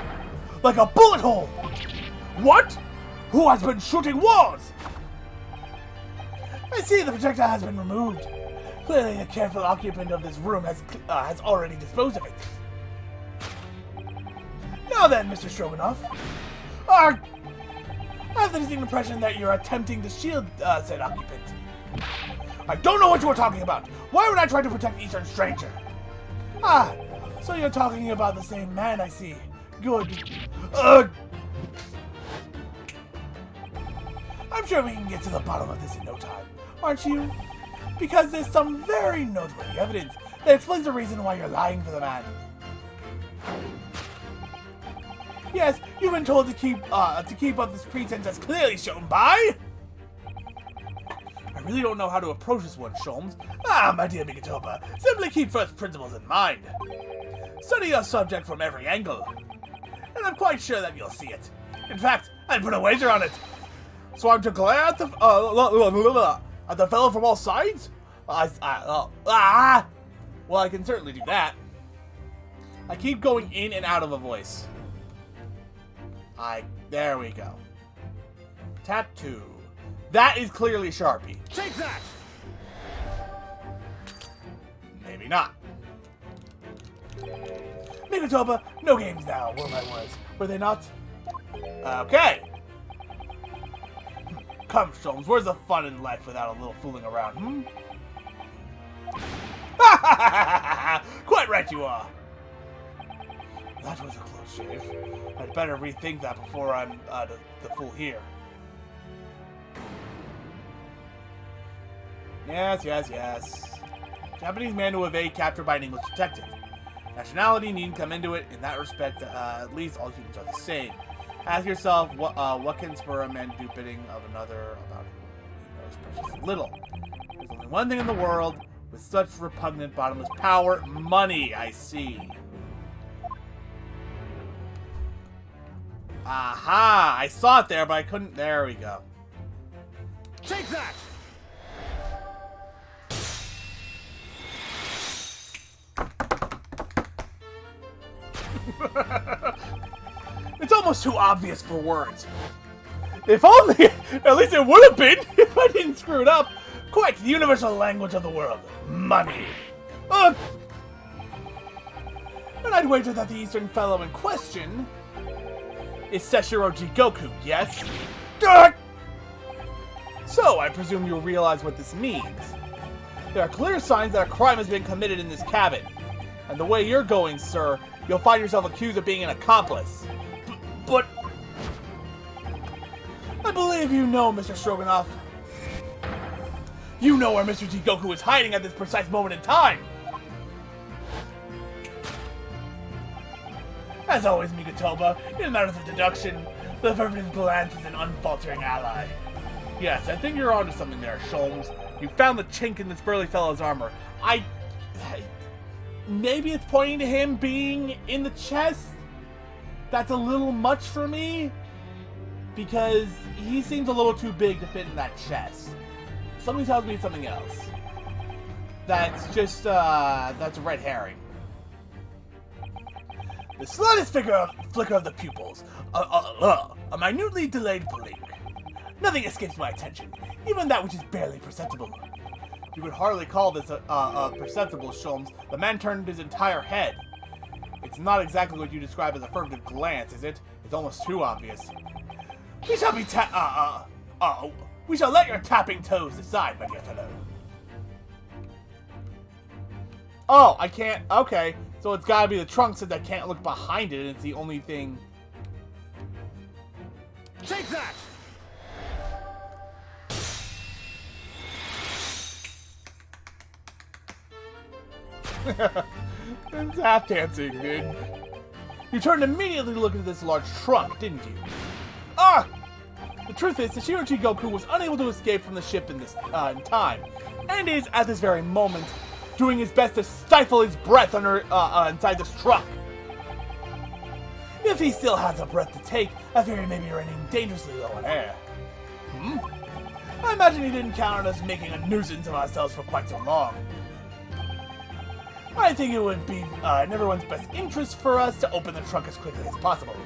like a bullet hole! What? Who has been shooting walls? I see the projectile has been removed. Clearly, the careful occupant of this room has already disposed of it. Now then, Mr. Stroganoff, I have the distinct impression that you're attempting to shield said occupant. I don't know what you were talking about. Why would I try to protect Eastern Stranger? Ah, so you're talking about the same man, I see. Good. I'm sure we can get to the bottom of this in no time, aren't you? Because there's some very noteworthy evidence that explains the reason why you're lying for the man. Yes, you've been told to keep up this pretense as clearly shown by... I really don't know how to approach this one, Sholmes. Ah, my dear Mikotoba, simply keep first principles in mind. Study your subject from every angle. And I'm quite sure that you'll see it. In fact, I'd put a wager on it. So I'm to glare at the fellow from all sides? Well, I can certainly do that. I keep going in and out of a voice. There we go. Tattoo. That is clearly Sharpie. Take that! Maybe not. Mikotoba, no games now, were my words. Were they not? Okay. Come, Sholmes, where's the fun in life without a little fooling around, Quite right you are. That was a close shave. I'd better rethink that before I'm the fool here. Yes. Japanese man to evade capture by an English detective. Nationality needn't come into it. In that respect, at least all humans are the same. Ask yourself, what can spur a man to do bidding of another about who knows precious little? There's only one thing in the world with such repugnant bottomless power: money. I see. Aha! I saw it there, but I couldn't. There we go. Take that! It's almost too obvious for words. If only, at least it would have been if I didn't screw it up. Quite the universal language of the world. Money. And I'd wager that the Eastern fellow in question is Seshiro Jigoku, yes? So, I presume you'll realize what this means. There are clear signs that a crime has been committed in this cabin. And the way you're going, sir, you'll find yourself accused of being an accomplice. But... I believe you know, Mr. Stroganoff. You know where Mr. Jigoku is hiding at this precise moment in time. As always, Mikotoba, in matters of deduction, the affirmative glance is an unfaltering ally. Yes, I think you're onto something there, Sholmes. You found the chink in this burly fellow's armor. Maybe it's pointing to him being in the chest? That's a little much for me, because he seems a little too big to fit in that chest. Something tells me something else. That's just, that's a red herring. The slightest flicker of the pupils. A minutely delayed blink. Nothing escapes my attention, even that which is barely perceptible. You would hardly call this perceptible, Sholmes. The man turned his entire head. It's not exactly what you describe as a furtive glance, is it? It's almost too obvious. We shall be we shall let your tapping toes decide, my dear fellow. Oh, I can't. Okay, so it's gotta be the trunk since I can't look behind it, and it's the only thing. Take that! It's half dancing, dude. You turned immediately to look at this large trunk, didn't you? Ah! The truth is, Toshiro Goku was unable to escape from the ship in time, and is, at this very moment, doing his best to stifle his breath inside this truck. If he still has a breath to take, I fear he may be running dangerously low on air. I imagine he didn't count on us making a nuisance of ourselves for quite so long. I think it would be in everyone's best interest for us to open the trunk as quickly as possible.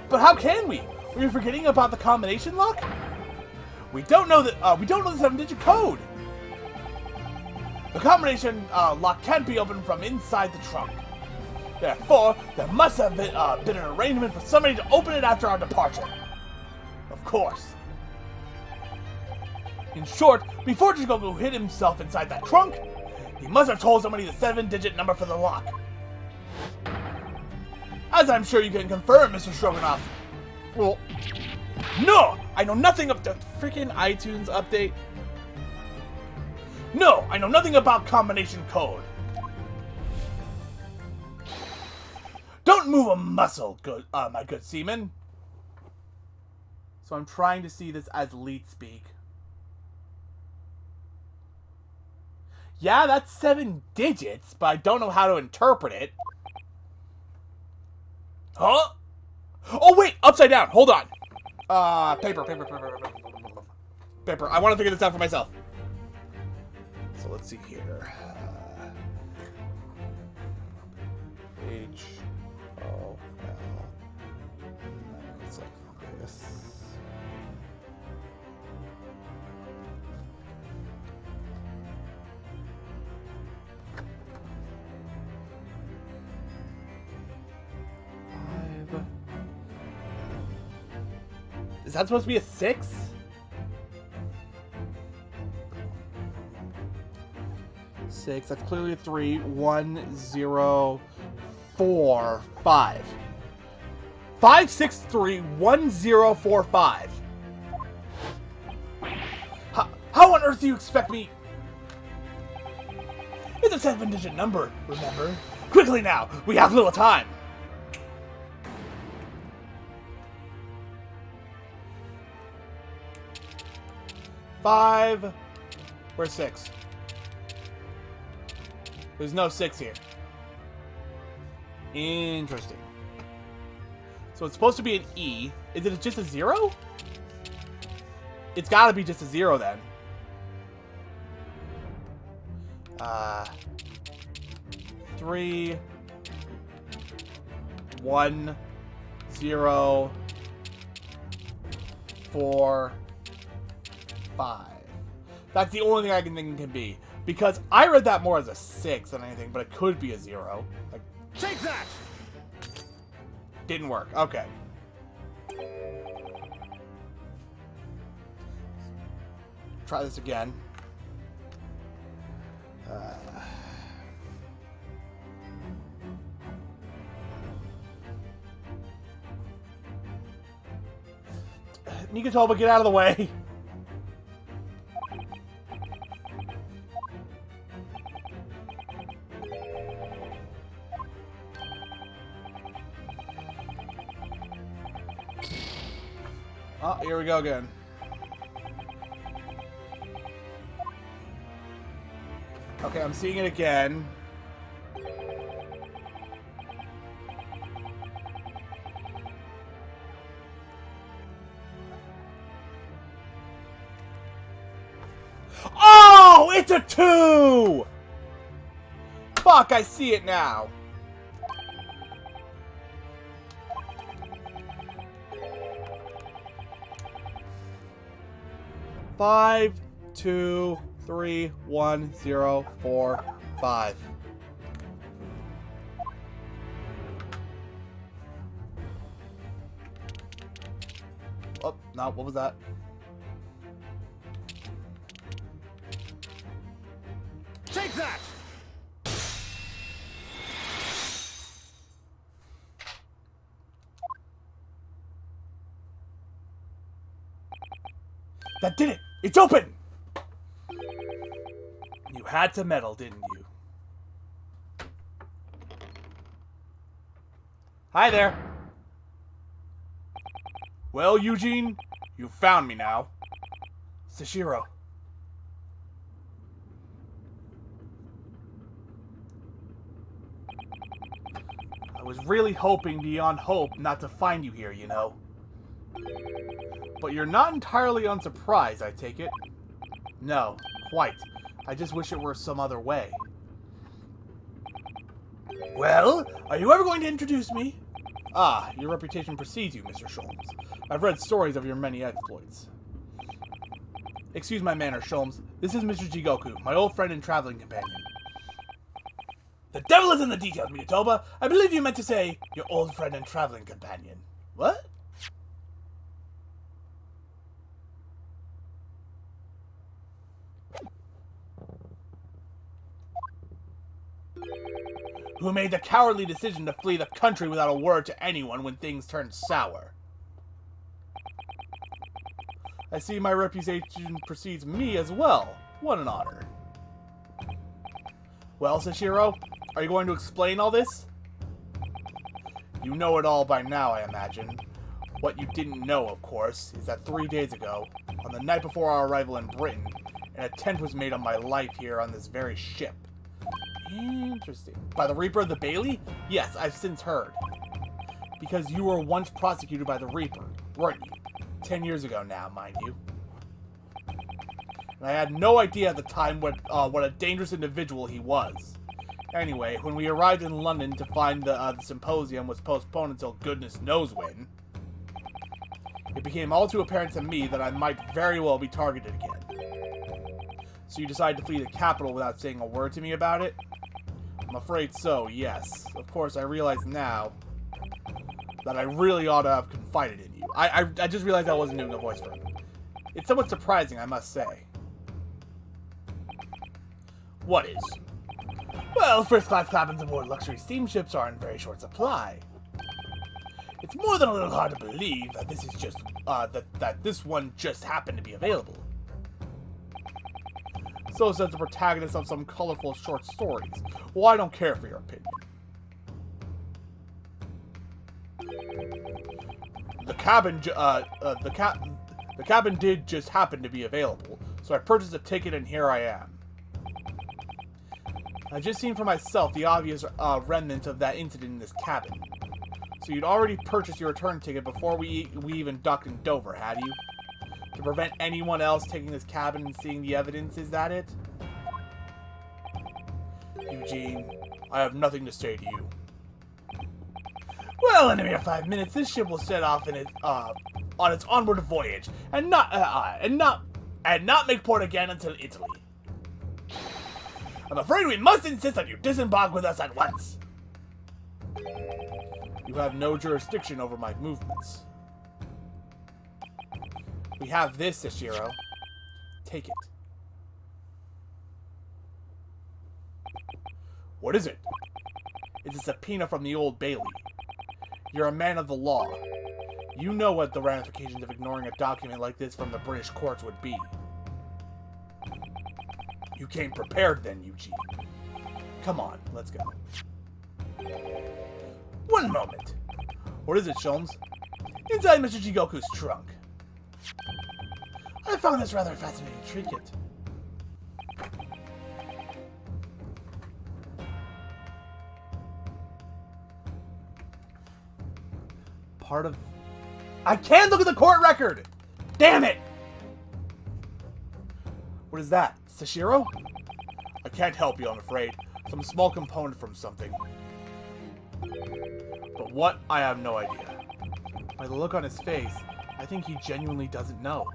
But how can we? Were you forgetting about the combination lock? We don't know that. We don't know the 7-digit code. The combination lock can't be opened from inside the trunk. Therefore, there must have been an arrangement for somebody to open it after our departure. Of course. In short, before Jigoku hid himself inside that trunk, he must have told somebody the 7-digit number for the lock. As I'm sure you can confirm, Mr. Stroganoff. Well, no! I know nothing of the freaking iTunes update. No, I know nothing about combination code. Don't move a muscle, my good seaman. So I'm trying to see this as leet speak. Yeah, that's 7 digits, but I don't know how to interpret it. Huh? Oh, wait! Upside down! Hold on! Paper. I want to figure this out for myself. So let's see here. H-O-L. It's like this. Is that supposed to be a 6? That's clearly a 3. 1, 0, 4, 5. 5, 6, 3, 1, 0, 4, 5. How on earth do you expect me? It's a 7-digit number, remember? Quickly now, we have little time. Five. Where's 6? There's no 6 here. Interesting. So it's supposed to be an E. Is it just a 0? It's gotta be just a 0 then. 3, 1, 0, 4, 5. That's the only thing I can think it can be. Because I read that more as a 6 than anything, but it could be a 0. Like, take that! Didn't work. Okay. Try this again. Nikitoba, get out of the way! Oh, here we go again. Okay, I'm seeing it again. Oh, it's a 2! Fuck, I see it now. 5, 2, 3, 1, 0, 4, 5. Oh, no, what was that? Take that! That did it! It's open! You had to meddle, didn't you? Hi there. Well, Eugene, you found me now. Sashiro. I was really hoping beyond hope not to find you here, you know. But you're not entirely unsurprised, I take it. No, quite. I just wish it were some other way. Well, are you ever going to introduce me? Ah, your reputation precedes you, Mr. Sholmes. I've read stories of your many exploits. Excuse my manner, Sholmes. This is Mr. Jigoku, my old friend and traveling companion. The devil is in the details, Miyatoba. I believe you meant to say, your old friend and traveling companion. What? Who made the cowardly decision to flee the country without a word to anyone when things turned sour. I see my reputation precedes me as well. What an honor. Well, Sashiro, are you going to explain all this? You know it all by now, I imagine. What you didn't know, of course, is that 3 days ago, on the night before our arrival in Britain, an attempt was made on my life here on this very ship. Interesting. By the Reaper of the Bailey? Yes, I've since heard. Because you were once prosecuted by the Reaper, weren't you? 10 years ago now, mind you. And I had no idea at the time what a dangerous individual he was. Anyway, when we arrived in London to find the symposium was postponed until goodness knows when, it became all too apparent to me that I might very well be targeted again. So you decided to flee the capital without saying a word to me about it? I'm afraid so, yes. Of course, I realize now that I really ought to have confided in you. I just realized I wasn't doing a voice for him. It's somewhat surprising, I must say. What is? Well, first-class cabins aboard luxury steamships are in very short supply. It's more than a little hard to believe that this is just, that this one just happened to be available. So says the protagonist of some colorful short stories. Well, I don't care for your opinion. The cabin did just happen to be available, so I purchased a ticket and here I am. I've just seen for myself the obvious remnants of that incident in this cabin. So you'd already purchased your return ticket before we even docked in Dover, had you? To prevent anyone else taking this cabin and seeing the evidence, is that it? Eugene, I have nothing to say to you. Well, in a mere 5 minutes, this ship will set off on its onward voyage, and not make port again until Italy. I'm afraid we must insist that you disembark with us at once. You have no jurisdiction over my movements. We have this, Sashiro. Take it. What is it? It's a subpoena from the Old Bailey. You're a man of the law. You know what the ramifications of ignoring a document like this from the British courts would be. You came prepared then, Eugene. Come on, let's go. One moment. What is it, Sholmes? Inside Mr. Jigoku's trunk. I found this rather fascinating trinket. Part of... I can't look at the court record! Damn it! What is that? Sashiro? I can't help you, I'm afraid. Some small component from something. But what? I have no idea. By the look on his face, I think he genuinely doesn't know.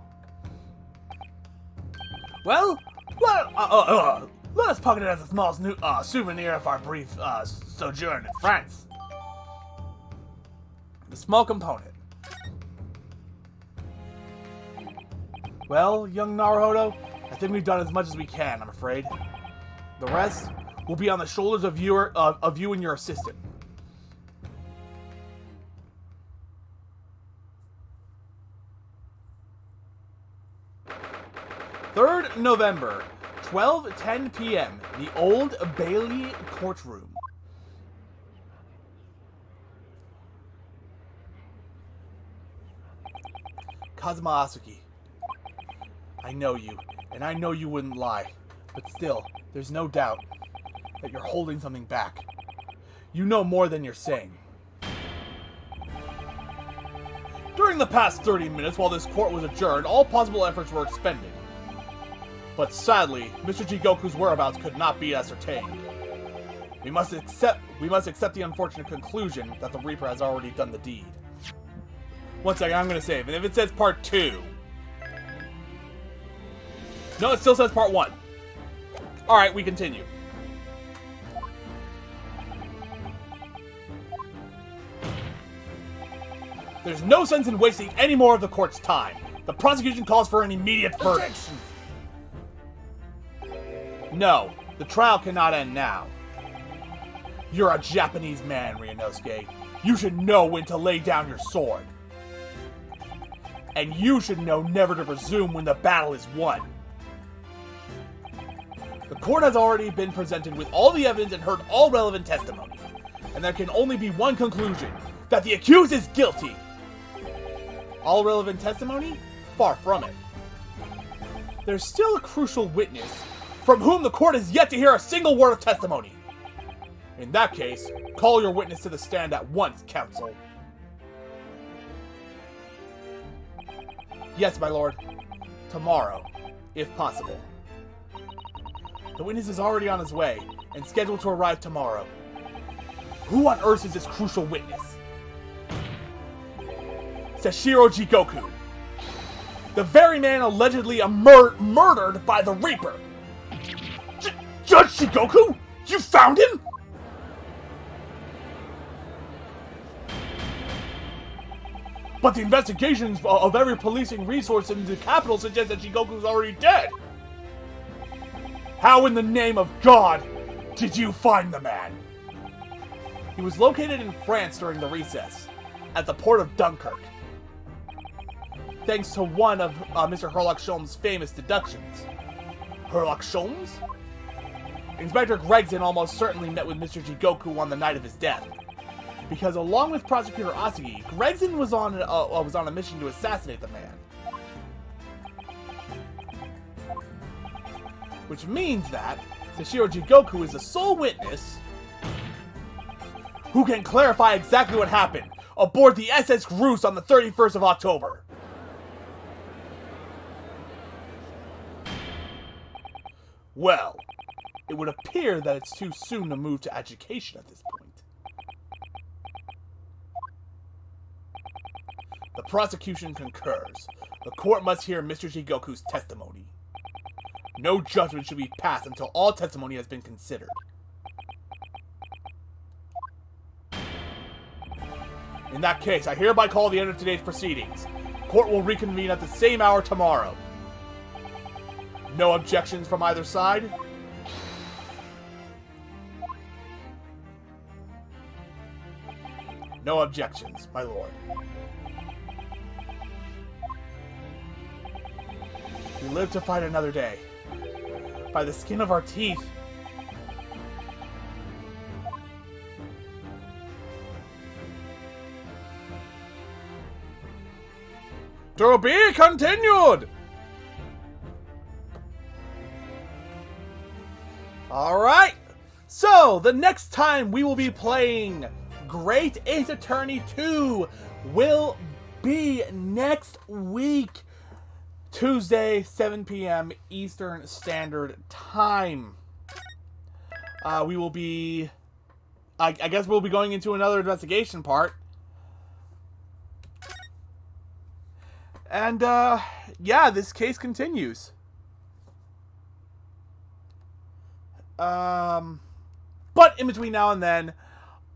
Well, let us pocket it as a small souvenir of our brief sojourn in France. The small component. Well, young Naruhodo, I think we've done as much as we can, I'm afraid. The rest will be on the shoulders of you and your assistant. "3rd November, 12:10 p.m., the Old Bailey Courtroom. Kazuma Asuki, I know you, and I know you wouldn't lie, but still, there's no doubt that you're holding something back. You know more than you're saying. During the past 30 minutes while this court was adjourned, all possible efforts were expended. But sadly, Mr. Jigoku's whereabouts could not be ascertained. We must accept the unfortunate conclusion that the Reaper has already done the deed." One second, I'm gonna save. And if it says part 2. No, it still says part 1. Alright, we continue. "There's no sense in wasting any more of the court's time. The prosecution calls for an immediate verdict." "No, the trial cannot end now. You're a Japanese man, Ryunosuke. You should know when to lay down your sword. And you should know never to presume when the battle is won. The court has already been presented with all the evidence and heard all relevant testimony. And there can only be one conclusion, that the accused is guilty. All relevant testimony? Far from it. There's still a crucial witness, from whom the court has yet to hear a single word of testimony. In that case, call your witness to the stand at once, counsel." "Yes, my lord. Tomorrow, if possible." "The witness is already on his way, and scheduled to arrive tomorrow. Who on earth is this crucial witness?" "Seshiro Jigoku. The very man allegedly murdered by the Reaper." Judge Jigoku? You found him?" "But the investigations of every policing resource in the capital suggest that Jigoku's already dead." "How in the name of God did you find the man?" "He was located in France during the recess, at the port of Dunkirk. Thanks to one of Mr. Herlock Sholmes' famous deductions." "Herlock Sholmes?" "Inspector Gregson almost certainly met with Mr. Jigoku on the night of his death. Because along with Prosecutor Asugi, Gregson was on a mission to assassinate the man. Which means that Seshiro Jigoku is the sole witness who can clarify exactly what happened aboard the SS Groose on the 31st of October. Well, it would appear that it's too soon to move to education at this point. The prosecution concurs. The court must hear Mr. Jigoku's testimony. No judgment should be passed until all testimony has been considered. In that case, I hereby call the end of today's proceedings. Court will reconvene at the same hour tomorrow. No objections from either side? No objections, my lord. We live to fight another day. By the skin of our teeth. To be continued! Alright, so the next time we will be playing Great Ace Attorney 2 will be next week. Tuesday, 7 p.m. Eastern Standard Time. We will be... I guess we'll be going into another investigation part. And, yeah, this case continues. But in between now and then,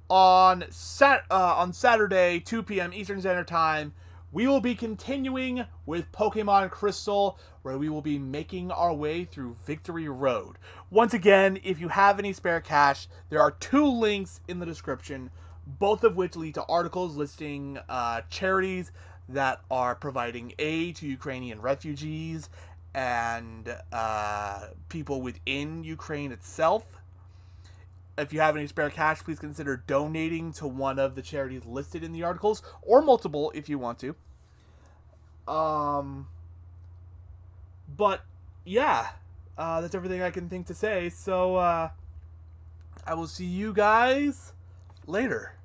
on Saturday, 2 p.m. Eastern Standard Time, we will be continuing with Pokemon Crystal, where we will be making our way through Victory Road. Once again, if you have any spare cash, there are 2 links in the description, both of which lead to articles listing charities that are providing aid to Ukrainian refugees and people within Ukraine itself. If you have any spare cash, please consider donating to one of the charities listed in the articles, or multiple if you want to. But yeah, that's everything I can think to say. So I will see you guys later.